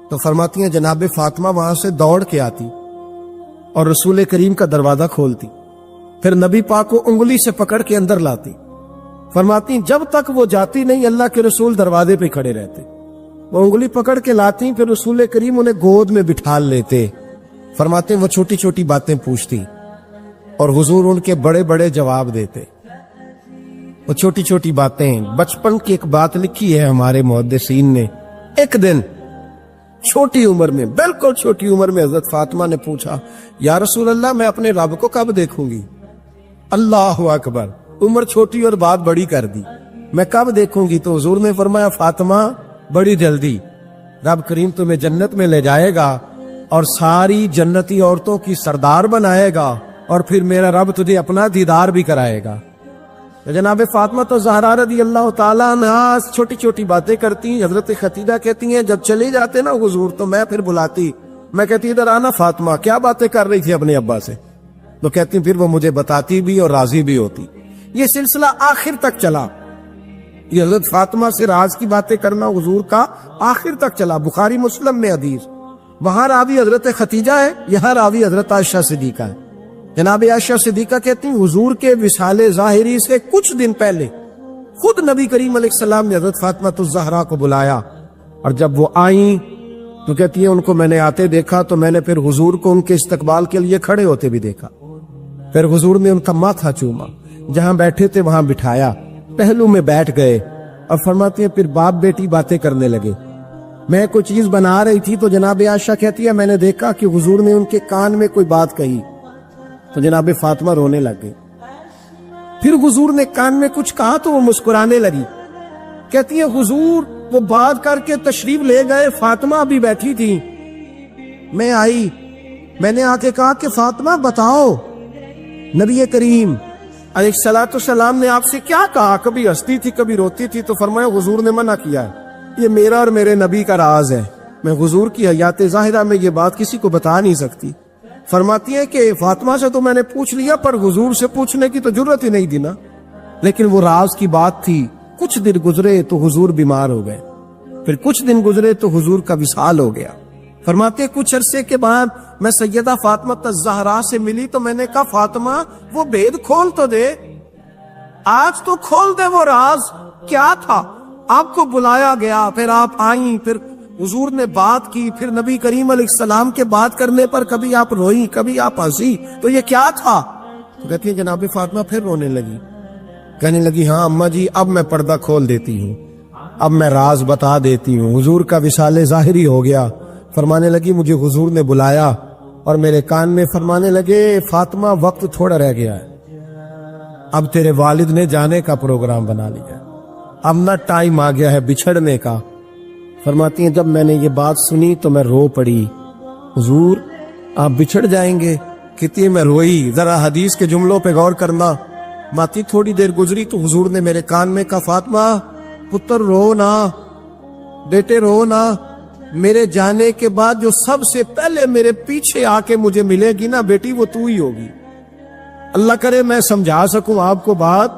تو فرماتی ہیں جناب فاطمہ وہاں سے دوڑ کے آتی اور رسول کریم کا دروازہ کھولتی، پھر نبی پاک کو انگلی سے پکڑ کے اندر لاتی. فرماتی جب تک وہ جاتی نہیں اللہ کے رسول دروازے پہ کھڑے رہتے. وہ انگلی پکڑ کے لاتی، پھر رسول کریم انہیں گود میں بٹھا لیتے. فرماتے وہ چھوٹی چھوٹی باتیں پوچھتی اور حضور ان کے بڑے بڑے جواب دیتے. وہ چھوٹی چھوٹی باتیں. بچپن کی ایک بات لکھی ہے ہمارے محدثین نے. ایک دن چھوٹی عمر میں، بالکل چھوٹی عمر میں حضرت فاطمہ نے پوچھا یا رسول اللہ میں اپنے رب کو کب دیکھوں گی؟ اللہ اکبر، عمر چھوٹی اور بات بڑی کر دی. میں کب دیکھوں گی؟ تو حضور نے فرمایا فاطمہ بڑی جلدی. رب کریم تمہیں جنت میں لے جائے گا اور ساری جنتی عورتوں کی سردار بنائے گا اور پھر میرا رب تجھے اپنا دیدار بھی کرائے گا. جناب فاطمہ تو زہرا رضی اللہ تعالیٰ عنہ چھوٹی چھوٹی باتیں کرتی. حضرت خدیجہ کہتی ہیں جب چلے جاتے نا حضور تو میں پھر بلاتی، میں کہتی ادھر آنا فاطمہ، کیا باتیں کر رہی تھی اپنے ابا سے؟ تو کہتی پھر وہ مجھے بتاتی بھی اور راضی بھی ہوتی. یہ سلسلہ آخر تک چلا. یہ حضرت فاطمہ سے راز کی باتیں کرنا حضور کا آخر تک چلا. بخاری مسلم میں حدیث، وہاں راوی حضرت خدیجہ ہے، یہاں راوی حضرت عائشہ صدیقہ ہے. جناب عائشہ صدیقہ کہتی ہیں حضور کے وصال ظاہری سے کچھ دن پہلے خود نبی کریم علیہ السلام نے حضرت فاطمہ الزہرا کو بلایا اور جب وہ آئیں تو کہتی ہیں ان کو میں نے آتے دیکھا تو میں نے پھر حضور کو ان کے استقبال کے لیے کھڑے ہوتے بھی دیکھا. پھر حضور نے ان کا ماتھا چوما. جہاں بیٹھے تھے وہاں بٹھایا، پہلو میں بیٹھ گئے اور فرماتے ہیں پھر باپ بیٹی باتیں کرنے لگے۔ میں کوئی چیز بنا رہی تھی تو جناب عائشہ کہتی ہے میں نے دیکھا کہ حضور نے ان کے کان میں کوئی بات کہی تو جناب فاطمہ رونے لگ گئی۔ پھر حضور نے کان میں کچھ کہا تو وہ مسکرانے لگی۔ کہتی ہے حضور وہ بات کر کے تشریف لے گئے، فاطمہ بھی بیٹھی تھی، میں آئی، میں نے آ کے کہا کہ فاطمہ بتاؤ نبی کریم علیہ الصلوۃ والسلام نے آپ سے کیا کہا؟ کبھی ہنستی تھی کبھی روتی تھی، تو فرمایا حضور نے منع کیا ہے، یہ میرا اور میرے نبی کا راز ہے، میں حضور کی حیات ظاہرہ میں یہ بات کسی کو بتا نہیں سکتی۔ فرماتی ہے کہ فاطمہ سے تو میں نے پوچھ لیا پر حضور سے پوچھنے کی تو ضرورت ہی نہیں دی نا، لیکن وہ راز کی بات تھی۔ کچھ دن گزرے تو حضور بیمار ہو گئے، پھر کچھ دن گزرے تو حضور کا وصال ہو گیا۔ فرماتے کچھ عرصے کے بعد میں سیدہ فاطمہ الزہرا سے ملی تو میں نے کہا فاطمہ وہ بید کھول تو دے، آج تو کھول دے وہ راز کیا تھا۔ آپ کو بلایا گیا، پھر آپ آئیں، پھر حضور نے بات کی، پھر نبی کریم علیہ السلام کے بات کرنے پر کبھی آپ روئی کبھی آپ ہنسی، تو یہ کیا تھا؟ تو کہتی ہے جناب فاطمہ پھر رونے لگی، کہنے لگی ہاں اماں جی اب میں پردہ کھول دیتی ہوں، اب میں راز بتا دیتی ہوں، حضور کا وصال ظاہری ہو گیا۔ فرمانے لگی مجھے حضور نے بلایا اور میرے کان میں فرمانے لگے فاطمہ وقت تھوڑا رہ گیا ہے، اب تیرے والد نے جانے کا پروگرام بنا لیا، اب نہ ٹائم آ گیا ہے بچھڑنے کا۔ فرماتی ہیں جب میں نے یہ بات سنی تو میں رو پڑی، حضور آپ بچھڑ جائیں گے؟ کتنی میں روئی۔ ذرا حدیث کے جملوں پہ غور کرنا۔ ماتی تھوڑی دیر گزری تو حضور نے میرے کان میں کہا فاطمہ پتر رو نہ، بیٹے رو نہ، میرے جانے کے بعد جو سب سے پہلے میرے پیچھے آ کے مجھے ملے گی نا بیٹی وہ تو ہی ہوگی۔ اللہ کرے میں سمجھا سکوں آپ کو بات،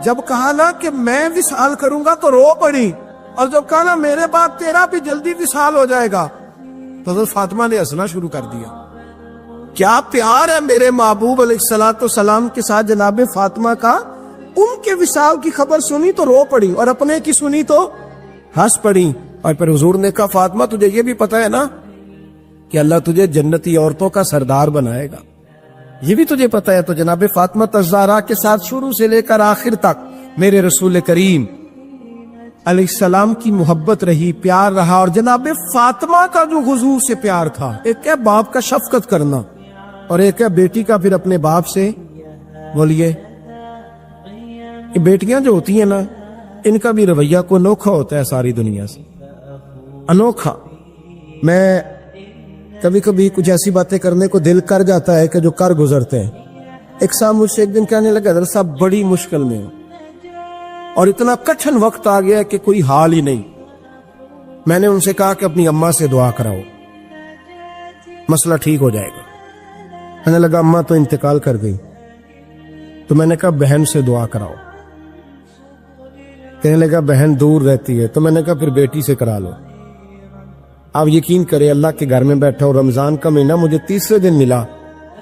جب کہا نا کہ میں وصال کروں گا تو رو پڑی، اور جب کہا نا میرے بعد تیرا بھی جلدی وصال ہو جائے گا تو حضرت فاطمہ نے ہنسنا شروع کر دیا۔ کیا پیار ہے میرے محبوب علیہ الصلوۃ والسلام کے ساتھ جناب فاطمہ کا۔ ان کے وصال کی خبر سنی تو رو پڑی اور اپنے کی سنی تو ہنس پڑی۔ اور پھر حضور نے کہا فاطمہ تجھے یہ بھی پتا ہے نا کہ اللہ تجھے جنتی عورتوں کا سردار بنائے گا، یہ بھی تجھے پتا ہے؟ تو جناب فاطمہ الزہرا کے ساتھ شروع سے لے کر آخر تک میرے رسول کریم علیہ السلام کی محبت رہی، پیار رہا۔ اور جناب فاطمہ کا جو حضور سے پیار تھا، ایک ہے باپ کا شفقت کرنا اور ایک ہے بیٹی کا پھر اپنے باپ سے، بولیے یہ بیٹیاں جو ہوتی ہیں نا ان کا بھی رویہ کو انوکھا ہوتا ہے ساری دنیا سے، انوکھا۔ میں کبھی کبھی کچھ ایسی باتیں کرنے کو دل کر جاتا ہے کہ جو کر گزرتے ہیں۔ ایک صاحب مجھ سے ایک دن کہنے لگا حضرت صاحب بڑی مشکل میں ہوں اور اتنا کٹھن وقت آ گیا کہ کوئی حال ہی نہیں۔ میں نے ان سے کہا کہ اپنی اماں سے دعا کراؤ، مسئلہ ٹھیک ہو جائے گا۔ کہنے لگا اماں تو انتقال کر گئی۔ تو میں نے کہا بہن سے دعا کراؤ۔ کہنے لگا بہن دور رہتی ہے۔ تو میں نے کہا پھر بیٹی سے کرا لو۔ آپ یقین کریں اللہ کے گھر میں بیٹھا اور رمضان کا مہینہ مجھے تیسرے دن ملا۔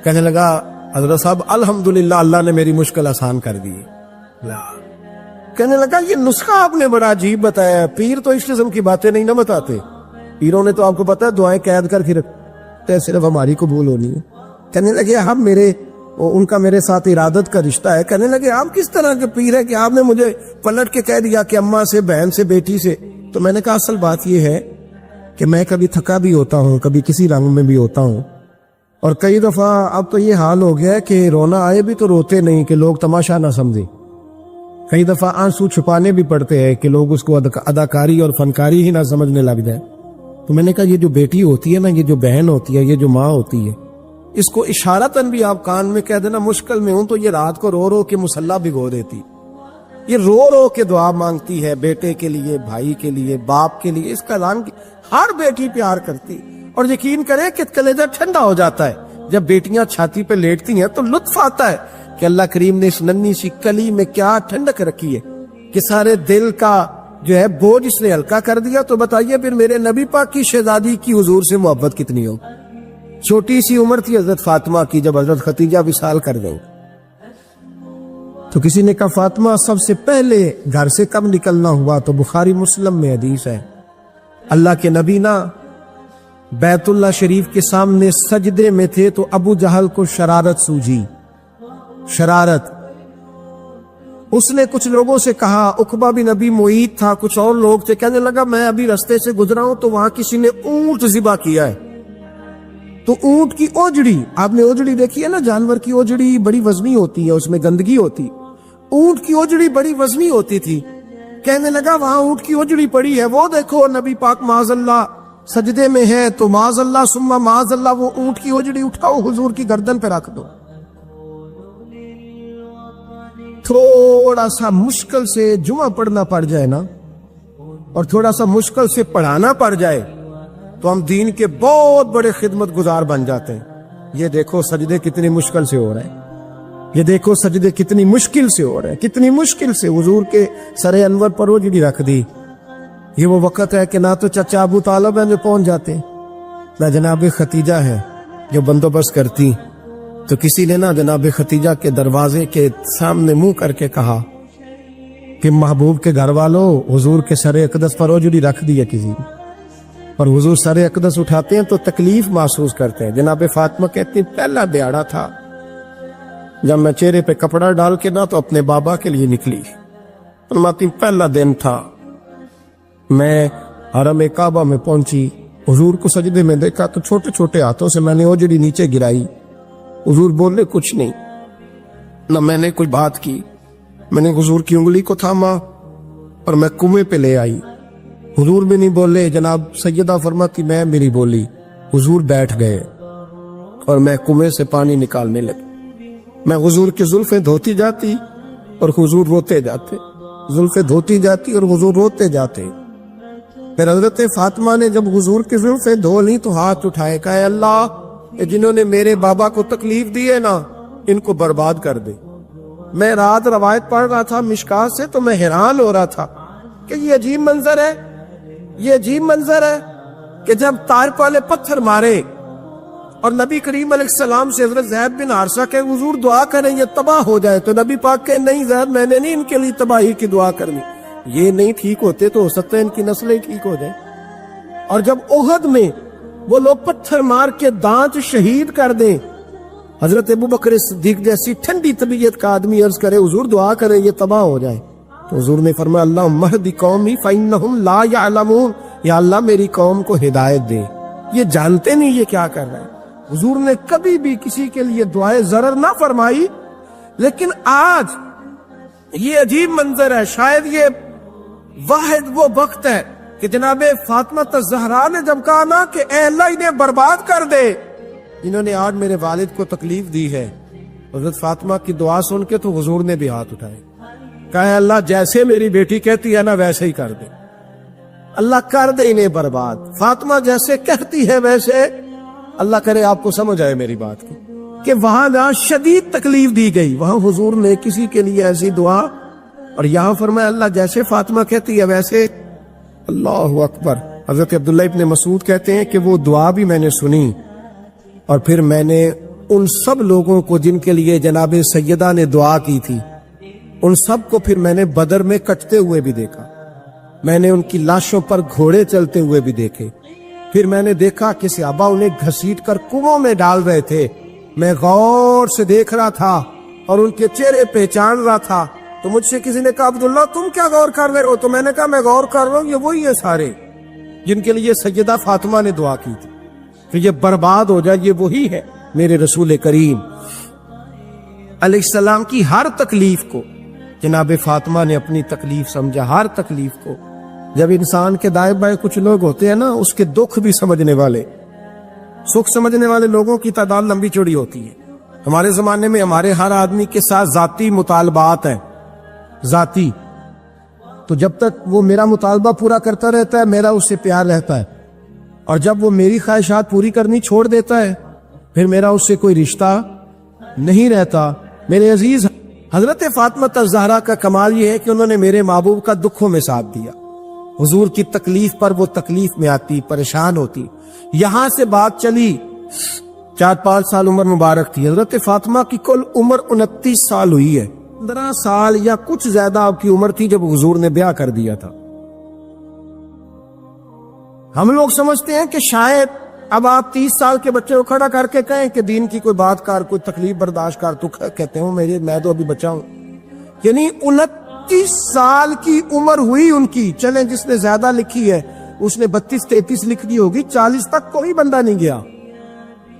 کہنے لگا حضرت صاحب الحمدللہ اللہ نے میری مشکل آسان کر دی۔ کہنے لگا یہ نسخہ آپ نے بڑا عجیب بتایا، پیر تو اس قسم کی باتیں نہیں نہ بتاتے، پیروں نے تو آپ کو پتا ہے دعائیں قید کر کے رکھتے ہیں، صرف ہماری قبول ہونی ہے۔ کہنے لگے ہم ان کا میرے ساتھ ارادت کا رشتہ ہے۔ کہنے لگے آپ کس طرح کے پیر ہے کہ آپ نے مجھے پلٹ کے کہہ دیا کہ اماں سے، بہن سے، بیٹی سے۔ تو میں نے کہا اصل بات یہ ہے کہ میں کبھی تھکا بھی ہوتا ہوں، کبھی کسی رنگ میں بھی ہوتا ہوں، اور کئی دفعہ اب تو یہ حال ہو گیا ہے کہ رونا آئے بھی تو روتے نہیں کہ لوگ تماشا نہ سمجھیں، کئی دفعہ آنسو چھپانے بھی پڑتے ہیں کہ لوگ اس کو اداکاری اور فنکاری ہی نہ سمجھنے لگ جائے۔ تو میں نے کہا یہ جو بیٹی ہوتی ہے نا، یہ جو بہن ہوتی ہے، یہ جو ماں ہوتی ہے، اس کو اشارتاً بھی آپ کان میں کہہ دینا مشکل میں ہوں تو یہ رات کو رو رو کے مصلی بھگو دیتی، یہ رو رو کے دعا مانگتی ہے بیٹے کے لیے، بھائی کے لیے، باپ کے لیے۔ اس کا رنگ ہر بیٹی پیار کرتی، اور یقین کرے کہ کلیجہ ٹھنڈا ہو جاتا ہے جب بیٹیاں چھاتی پہ لیٹتی ہیں تو لطف آتا ہے کہ اللہ کریم نے اس ننھی سی کلی میں کیا ٹھنڈک رکھی ہے کہ سارے دل کا جو ہے بوجھ اس نے ہلکا کر دیا۔ تو بتائیے پھر میرے نبی پاک کی شہزادی کی حضور سے محبت کتنی ہو۔ چھوٹی سی عمر تھی حضرت فاطمہ کی جب حضرت خدیجہ وصال کر گئی، تو کسی نے کہا فاطمہ سب سے پہلے گھر سے کب نکلنا ہوا؟ تو بخاری مسلم میں حدیث ہے، اللہ کے نبی نا بیت اللہ شریف کے سامنے سجدے میں تھے تو ابو جہل کو شرارت سوجی، شرارت، اس نے کچھ لوگوں سے کہا، عقبہ بن ابی معیط تھا، کچھ اور لوگ تھے، کہنے لگا میں ابھی رستے سے گزرا ہوں تو وہاں کسی نے اونٹ ذبح کیا ہے، تو اونٹ کی اوجڑی، آپ نے اوجڑی دیکھی ہے نا، جانور کی اوجڑی بڑی وزنی ہوتی ہے، اس میں گندگی ہوتی، اونٹ کی اوجڑی بڑی وزنی ہوتی تھی، کہنے لگا وہاں اونٹ کی اوجڑی پڑی ہے، وہ دیکھو نبی پاک معاذ اللہ سجدے میں ہے، تو معاذ اللہ ثم معاذ اللہ وہ اونٹ کی اوجڑی اٹھاؤ حضور کی گردن پہ رکھ دو۔ تھوڑا سا مشکل سے جمعہ پڑھنا پڑ جائے نا، اور تھوڑا سا مشکل سے پڑھانا پڑ جائے تو ہم دین کے بہت بڑے خدمت گزار بن جاتے ہیں۔ یہ دیکھو سجدے کتنی مشکل سے ہو رہے ہیں، یہ دیکھو سجدے کتنی مشکل سے ہو رہے ہیں، کتنی مشکل سے حضور کے سر انور پر اوجڑی رکھ دی۔ یہ وہ وقت ہے کہ نہ تو چچا ابو طالب ہیں جو پہنچ جاتے، نہ جناب ختیجہ ہے جو بندوبست کرتی، تو کسی نے نہ جناب ختیجہ کے دروازے کے سامنے منہ کر کے کہا کہ محبوب کے گھر والوں حضور کے سر اقدس پر اوجڑی رکھ دی ہے کسی نے، اور حضور سر اقدس اٹھاتے ہیں تو تکلیف محسوس کرتے ہیں۔ جناب فاطمہ کہتی ہیں پہلا دیہڑا تھا جب میں چہرے پہ کپڑا ڈال کے نہ تو اپنے بابا کے لیے نکلی، فرماتی پہلا دن تھا، میں حرم کعبہ میں پہنچی، حضور کو سجدے میں دیکھا تو چھوٹے چھوٹے ہاتھوں سے میں نے اوجڑی نیچے گرائی، حضور بولے کچھ نہیں، نہ میں نے کوئی بات کی، میں نے حضور کی انگلی کو تھاما اور میں کنویں پہ لے آئی، حضور بھی نہیں بولے، جناب سیدہ فرماتی میں میری بولی، حضور بیٹھ گئے اور میں کنویں سے پانی نکالنے لگی، میں حضور کی زلفیں دھوتی جاتی اور حضور روتے جاتے، زلفیں دھوتی جاتی اور حضور روتے جاتے۔ پھر حضرت فاطمہ نے جب حضور کی زلفیں دھو لی تو ہاتھ اٹھائے، کہا اے اللہ یہ جنہوں نے میرے بابا کو تکلیف دی ہے نا ان کو برباد کر دے۔ میں رات روایت پڑھ رہا تھا مشکات سے تو میں حیران ہو رہا تھا کہ یہ عجیب منظر ہے، یہ عجیب منظر ہے کہ جب طائف والے پتھر مارے اور نبی کریم علیہ السلام سے حضرت زید بن حارثہ کہ حضور دعا کریں یہ تباہ ہو جائے، تو نبی پاک کہ نہیں زید میں نے نہیں ان کے لیے تباہی کی دعا کرنی، یہ نہیں ٹھیک ہوتے تو ہو سکتا ہے ان کی نسلیں ٹھیک ہو جائیں۔ اور جب احد میں وہ لوگ پتھر مار کے دانت شہید کر دیں، حضرت ابوبکر صدیق جیسی ٹھنڈی طبیعت کا آدمی عرض کرے حضور دعا کریں یہ تباہ ہو جائے، تو حضور نے فرمایا اللہم اہد قومی فإنہم لا یعلمون، یا اللہ میری قوم کو ہدایت دے، یہ جانتے نہیں یہ کیا کر رہے ہیں۔ حضور نے کبھی بھی کسی کے لیے دعائے ضرر نہ فرمائی، لیکن آج یہ عجیب منظر ہے، شاید یہ واحد وہ وقت ہے کہ جناب فاطمہ الزہرا نے جب کہا نا کہ اے اللہ انہیں برباد کر دے جنہوں نے آج میرے والد کو تکلیف دی ہے، حضرت فاطمہ کی دعا سن کے تو حضور نے بھی ہاتھ اٹھائے، کہا اے اللہ جیسے میری بیٹی کہتی ہے نا ویسے ہی کر دے، اللہ کر دے انہیں برباد، فاطمہ جیسے کہتی ہے ویسے، اللہ کرے آپ کو سمجھ آئے میری بات کی کہ وہاں جہاں شدید تکلیف دی گئی وہاں حضور نے کسی کے لیے ایسی دعا، اور یہاں فرمایا اللہ جیسے فاطمہ کہتی ہے ویسے، اللہ اکبر۔ حضرت عبداللہ ابن مسعود کہتے ہیں کہ وہ دعا بھی میں نے سنی، اور پھر میں نے ان سب لوگوں کو جن کے لیے جناب سیدہ نے دعا کی تھی ان سب کو پھر میں نے بدر میں کٹتے ہوئے بھی دیکھا، میں نے ان کی لاشوں پر گھوڑے چلتے ہوئے بھی دیکھے، پھر میں نے دیکھا کہ صحابہ انہیں گھسیٹ کر کنووں میں ڈال رہے تھے، میں غور سے دیکھ رہا تھا اور ان کے چہرے پہچان رہا تھا، تو مجھ سے کسی نے کہا عبداللہ تم کیا غور کر رہے ہو؟ تو میں نے کہا میں غور کر رہا ہوں یہ وہی ہے سارے جن کے لیے سیدہ فاطمہ نے دعا کی تھی کہ یہ برباد ہو جائے، یہ وہی ہے میرے رسول کریم علیہ السلام کی ہر تکلیف کو جناب فاطمہ نے اپنی تکلیف سمجھا، ہر تکلیف کو۔ جب انسان کے دائیں بائیں کچھ لوگ ہوتے ہیں نا اس کے دکھ بھی سمجھنے والے، سکھ سمجھنے والے لوگوں کی تعداد لمبی چوڑی ہوتی ہے۔ ہمارے زمانے میں ہمارے ہر آدمی کے ساتھ ذاتی مطالبات ہیں، ذاتی، تو جب تک وہ میرا مطالبہ پورا کرتا رہتا ہے میرا اس سے پیار رہتا ہے، اور جب وہ میری خواہشات پوری کرنی چھوڑ دیتا ہے پھر میرا اس سے کوئی رشتہ نہیں رہتا۔ میرے عزیز حضرت فاطمہ الزہرا کا کمال یہ ہے کہ انہوں نے میرے محبوب کا دکھوں میں ساتھ دیا، حضور کی تکلیف پر وہ تکلیف میں آتی، پریشان ہوتی۔ یہاں سے بات چلی 4-5 سال عمر مبارک تھی، حضرت فاطمہ کی کل عمر 29 سال ہوئی ہے، 15 سال یا کچھ زیادہ آپ کی عمر تھی جب حضور نے بیاہ کر دیا تھا۔ ہم لوگ سمجھتے ہیں کہ شاید اب آپ 30 سال کے بچے کو کھڑا کر کے کہیں کہ دین کی کوئی بات کر، کوئی تکلیف برداشت کر، تو کہتے ہوں میں تو ابھی بچہ ہوں، یعنی 29 سال کی عمر ہوئی ان کی. چلیں جس نے زیادہ لکھی ہے اس نے 32-33 لکھ دی ہوگی, 40 تک کوئی بندہ نہیں گیا.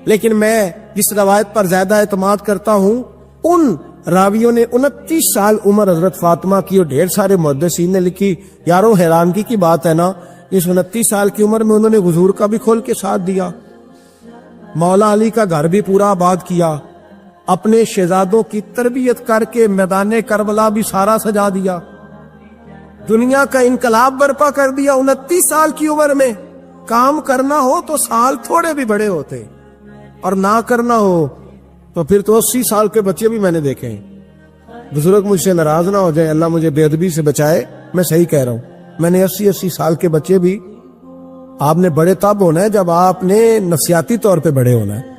لیکن میں جس روایت پر زیادہ اعتماد کرتا ہوں, ان راویوں نے 29 سال عمر حضرت فاطمہ کی اور ڈھیر سارے محدثین نے لکھی. یارو حیرانگی کی بات ہے نا, اس 29 سال کی عمر میں انہوں نے حضور کا بھی کھول کے ساتھ دیا, مولا علی کا گھر بھی پورا آباد کیا, اپنے شہزادوں کی تربیت کر کے میدان کربلا بھی سارا سجا دیا, دنیا کا انقلاب برپا کر دیا 29 سال کی عمر میں. کام کرنا ہو تو سال تھوڑے بھی بڑے ہوتے, اور نہ کرنا ہو تو پھر تو 80 سال کے بچے بھی میں نے دیکھے ہیں. بزرگ مجھ سے ناراض نہ ہو جائے, اللہ مجھے بے ادبی سے بچائے, میں صحیح کہہ رہا ہوں. میں نے 80 سال کے بچے بھی, آپ نے بڑے تب ہونا ہے جب آپ نے نفسیاتی طور پہ بڑے ہونا ہے,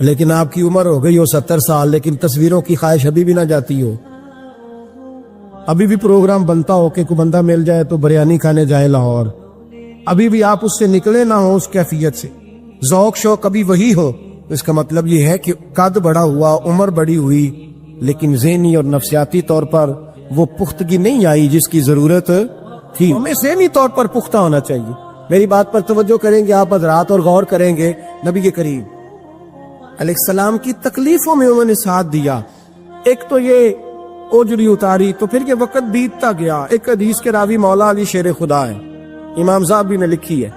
لیکن آپ کی عمر ہو گئی ہو 70 سال, لیکن تصویروں کی خواہش ابھی بھی نہ جاتی ہو. ابھی بھی پروگرام بنتا ہو کہ کوئی بندہ مل جائے تو بریانی کھانے جائے لاہور, ابھی بھی آپ اس سے نکلے نہ ہو اس کیفیت سے, ذوق شوق ابھی وہی ہو. اس کا مطلب یہ ہے کہ قد بڑا ہوا, عمر بڑی ہوئی, لیکن ذہنی اور نفسیاتی طور پر وہ پختگی نہیں آئی جس کی ضرورت تھی. ہمیں ذہنی طور پر پختہ ہونا چاہیے. میری بات پر توجہ کریں گے آپ حضرات اور غور کریں گے. نبی کریم علیہ السلام کی تکلیفوں میں انہوں نے ساتھ دیا. ایک تو یہ اوجری اتاری تو پھر یہ وقت بیتتا گیا. ایک حدیث کے راوی مولا علی شیر خدا ہے, امام زاہبی نے لکھی ہے.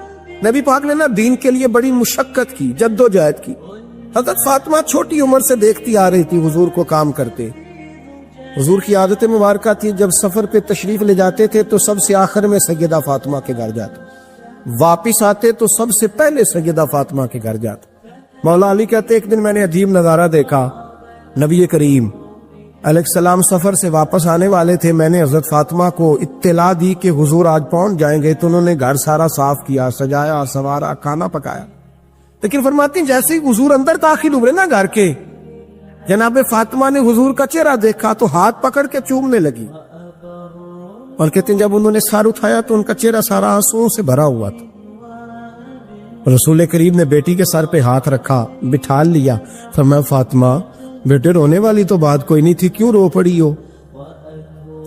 نبی پاک نے نا دین کے لیے بڑی مشقت کی, جد و جہد کی. حضرت فاطمہ چھوٹی عمر سے دیکھتی آ رہی تھی حضور کو کام کرتے. حضور کی عادت مبارکہ تھی جب سفر پہ تشریف لے جاتے تھے تو سب سے آخر میں سیدہ فاطمہ کے گھر جاتے, واپس آتے تو سب سے پہلے سیدہ فاطمہ کے گھر جاتے. مولا علی کہتے ایک دن میں نے عجیب نظارہ دیکھا. نبی کریم علیہ السلام سفر سے واپس آنے والے تھے. میں نے حضرت فاطمہ کو اطلاع دی کہ حضور آج پہنچ جائیں گے, تو انہوں نے گھر سارا صاف کیا, سجایا, سنوارا, کھانا پکایا. لیکن فرماتی ہیں جیسے ہی حضور اندر داخل ہوئے نا گھر کے, جناب فاطمہ نے حضور کا چہرہ دیکھا تو ہاتھ پکڑ کے چومنے لگی. اور کہتے ہیں جب انہوں نے سر اٹھایا تو ان کا چہرہ سارا آنسوؤں سے بھرا ہوا تھا. رسول کریم نے بیٹی کے سر پہ ہاتھ رکھا, بٹھا لیا. فرمایا فاطمہ بیٹے رونے والی تو بات کوئی نہیں تھی, کیوں رو پڑی ہو؟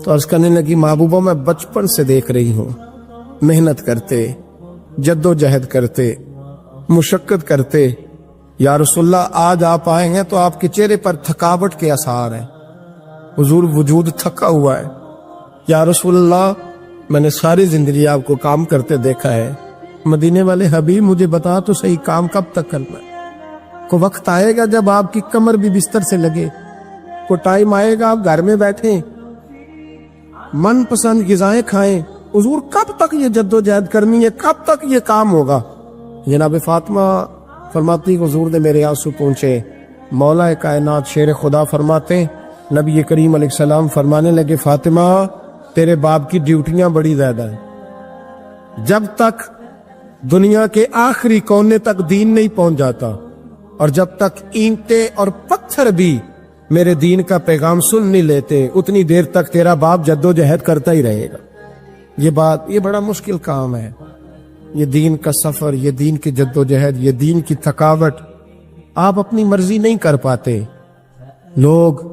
تو عرض کرنے لگی محبوبہ میں بچپن سے دیکھ رہی ہوں, محنت کرتے, جد و جہد کرتے, مشقت کرتے. یا رسول اللہ آج آپ آئے ہیں تو آپ کے چہرے پر تھکاوٹ کے آثار ہیں, حضور وجود تھکا ہوا ہے. یا رسول اللہ میں نے ساری زندگی آپ کو کام کرتے دیکھا ہے, مدینے والے حبیب مجھے بتا تو صحیح کام کب تک کرنا ہے؟ کو وقت آئے گا جب آپ کی کمر بھی بستر سے لگے, کو ٹائم آئے گا آپ گھر میں بیٹھیں, من پسند غذائیں کھائیں. حضور کب تک یہ جد و جہد کرنی ہے, کب تک یہ کام ہوگا؟ جناب فاطمہ فرماتی حضور نے میرے آنسو پہنچے. مولا کائنات شیر خدا فرماتے نبی کریم علیہ السلام فرمانے لگے فاطمہ تیرے باپ کی ڈیوٹیاں بڑی زیادہ ہیں. جب تک دنیا کے آخری کونے تک دین نہیں پہنچ جاتا, اور جب تک اینٹیں اور پتھر بھی میرے دین کا پیغام سن نہیں لیتے, اتنی دیر تک تیرا باپ جد و جہد کرتا ہی رہے گا. یہ بڑا مشکل کام ہے, یہ دین کا سفر, یہ دین کی جد و جہد, یہ دین کی تھکاوٹ. آپ اپنی مرضی نہیں کر پاتے, لوگ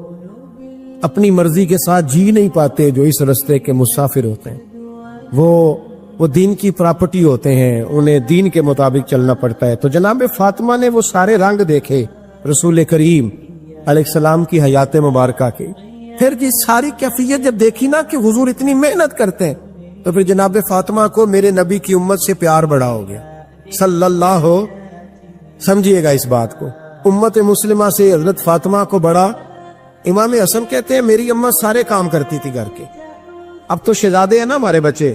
اپنی مرضی کے ساتھ جی نہیں پاتے جو اس رستے کے مسافر ہوتے ہیں. وہ دین کی پراپرٹی ہوتے ہیں, انہیں دین کے مطابق چلنا پڑتا ہے. تو جناب فاطمہ نے وہ سارے رنگ دیکھے رسول کریم علیہ السلام کی حیات مبارکہ کے. پھر یہ ساری کیفیت جب دیکھی نا کہ حضور اتنی محنت کرتے ہیں, تو پھر جناب فاطمہ کو میرے نبی کی امت سے پیار بڑا ہو گیا صلی اللہ ہو. سمجھیے گا اس بات کو, امت مسلمہ سے حضرت فاطمہ کو بڑا. امام حسن کہتے ہیں میری اماں سارے کام کرتی تھی گھر کے. اب تو شہزادے ہیں نا ہمارے بچے,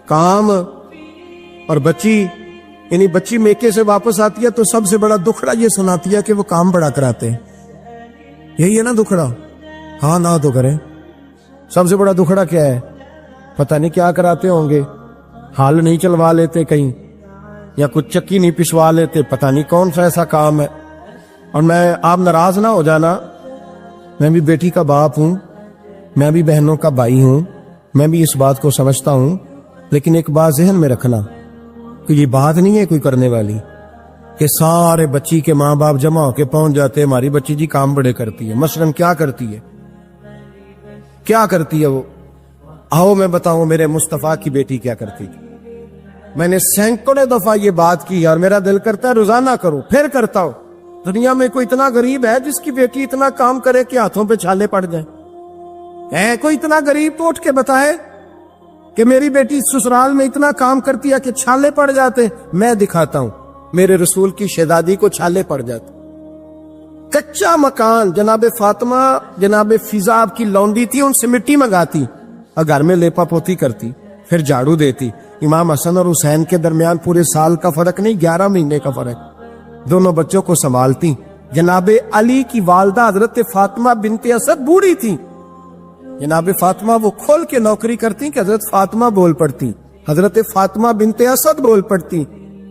کام اور بچی, یعنی بچی میکے سے واپس آتی ہے تو سب سے بڑا دکھڑا یہ سناتی ہے کہ وہ کام بڑا کراتے ہیں. یہی ہے نا دکھڑا؟ ہاں نہ تو کریں. سب سے بڑا دکھڑا کیا ہے؟ پتہ نہیں کیا کراتے ہوں گے, ہال نہیں چلوا لیتے کہیں, یا کچھ چکی نہیں پسوا لیتے, پتہ نہیں کون سا ایسا کام ہے. اور میں آپ ناراض نہ ہو جانا, میں بھی بیٹی کا باپ ہوں, میں بھی بہنوں کا بھائی ہوں, میں بھی اس بات کو سمجھتا ہوں. لیکن ایک بات ذہن میں رکھنا کہ یہ بات نہیں ہے کوئی کرنے والی کہ سارے بچی کے ماں باپ جمع ہو کے پہنچ جاتے ہیں ہماری بچی جی کام بڑے کرتی ہے. مثلاً کیا کرتی ہے؟ کیا کرتی ہے وہ؟ آؤ میں بتاؤں میرے مصطفیٰ کی بیٹی کیا کرتی تھی. میں نے سینکڑوں دفعہ یہ بات کی اور میرا دل کرتا ہے روزانہ کروں، پھر کرتا ہوں. دنیا میں کوئی اتنا غریب ہے جس کی بیٹی اتنا کام کرے کہ ہاتھوں پہ چھالے پڑ جائیں؟ ہے کوئی اتنا غریب تو اٹھ کے بتائے کہ میری بیٹی سسرال میں اتنا کام کرتی ہے کہ چھالے پڑ جاتے. میں دکھاتا ہوں میرے رسول کی شہزادی کو چھالے پڑ جاتے. کچا مکان جناب فاطمہ جناب فضا آپ کی لونڈی تھی، ان سے مٹی منگاتی اور گھر میں لیپا پوتی کرتی، پھر جھاڑو دیتی. امام حسن اور حسین کے درمیان پورے سال کا فرق نہیں، 11 مہینے کا فرق. دونوں بچوں کو سنبھالتی. جناب علی کی والدہ حضرت فاطمہ بنت اسد بوڑھی تھی. جناب فاطمہ وہ کھول کے نوکری کرتی کہ حضرت فاطمہ بول پڑتی، حضرت فاطمہ بنت اسد بول پڑتی.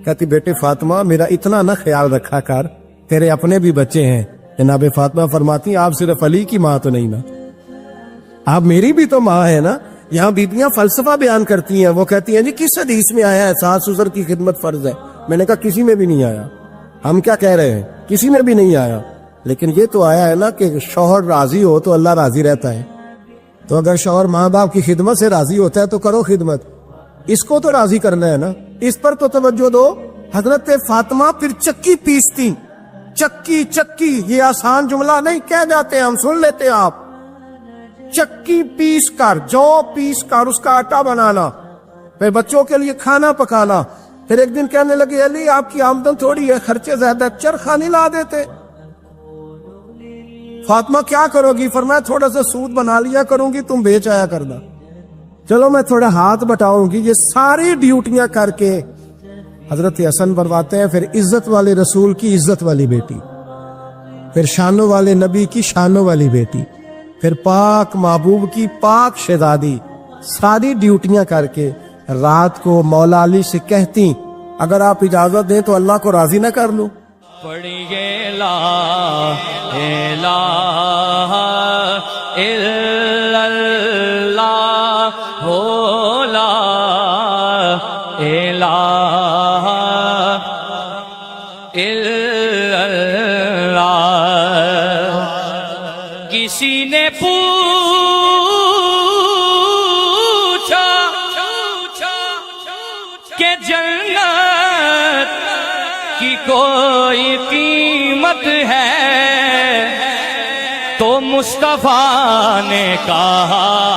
کہتی بیٹے فاطمہ میرا اتنا نہ خیال رکھا کر، تیرے اپنے بھی بچے ہیں. جناب فاطمہ فرماتی آپ صرف علی کی ماں تو نہیں نا، آپ میری بھی تو ماں ہے نا. یہاں بیبیاں فلسفہ بیان کرتی ہیں، وہ کہتی ہیں جی کس حدیث میں آیا ہے ساس سسر کی خدمت فرض ہے؟ میں نے کہا کسی میں بھی نہیں آیا. ہم کیا کہہ رہے ہیں؟ کسی میں بھی نہیں آیا. لیکن یہ تو آیا ہے نا کہ شوہر راضی ہو تو اللہ راضی رہتا ہے. تو اگر شوہر ماں باپ کی خدمت سے راضی ہوتا ہے تو کرو خدمت، اس کو تو راضی کرنا ہے نا، اس پر تو توجہ دو. حضرت فاطمہ پھر چکی پیستی. چکی چکی یہ آسان جملہ نہیں، کہہ جاتے ہیں ہم، سن لیتے ہیں آپ. چکی پیس کر، جو پیس کر اس کا آٹا بنانا، پھر بچوں کے لیے کھانا پکانا. پھر ایک دن کہنے لگے علی آپ کی آمدن تھوڑی ہے، خرچے زیادہ، چرخا نہیں لا دیتے؟ فاطمہ کیا کرو گی؟ فرمایا تھوڑا سا سود بنا لیا کروں گی، تم بیچ آیا کرنا. چلو میں تھوڑا ہاتھ بٹاؤں گی. یہ ساری ڈیوٹیاں کر کے حضرت حسن بنواتے ہیں. پھر عزت والے رسول کی عزت والی بیٹی، پھر شانوں والے نبی کی شانوں والی بیٹی، پھر پاک محبوب کی پاک شہزادی. ساری ڈیوٹیاں کر کے رات کو مولا علی سے کہتی اگر آپ اجازت دیں تو اللہ کو راضی نہ کر لوں. پڑھیے لا الہ الا اللہ ہو لا الہ الا اللہ. کسی نے پوچھا کہ جنت کی کوئی قیمت ہے تو مصطفیٰ نے کہا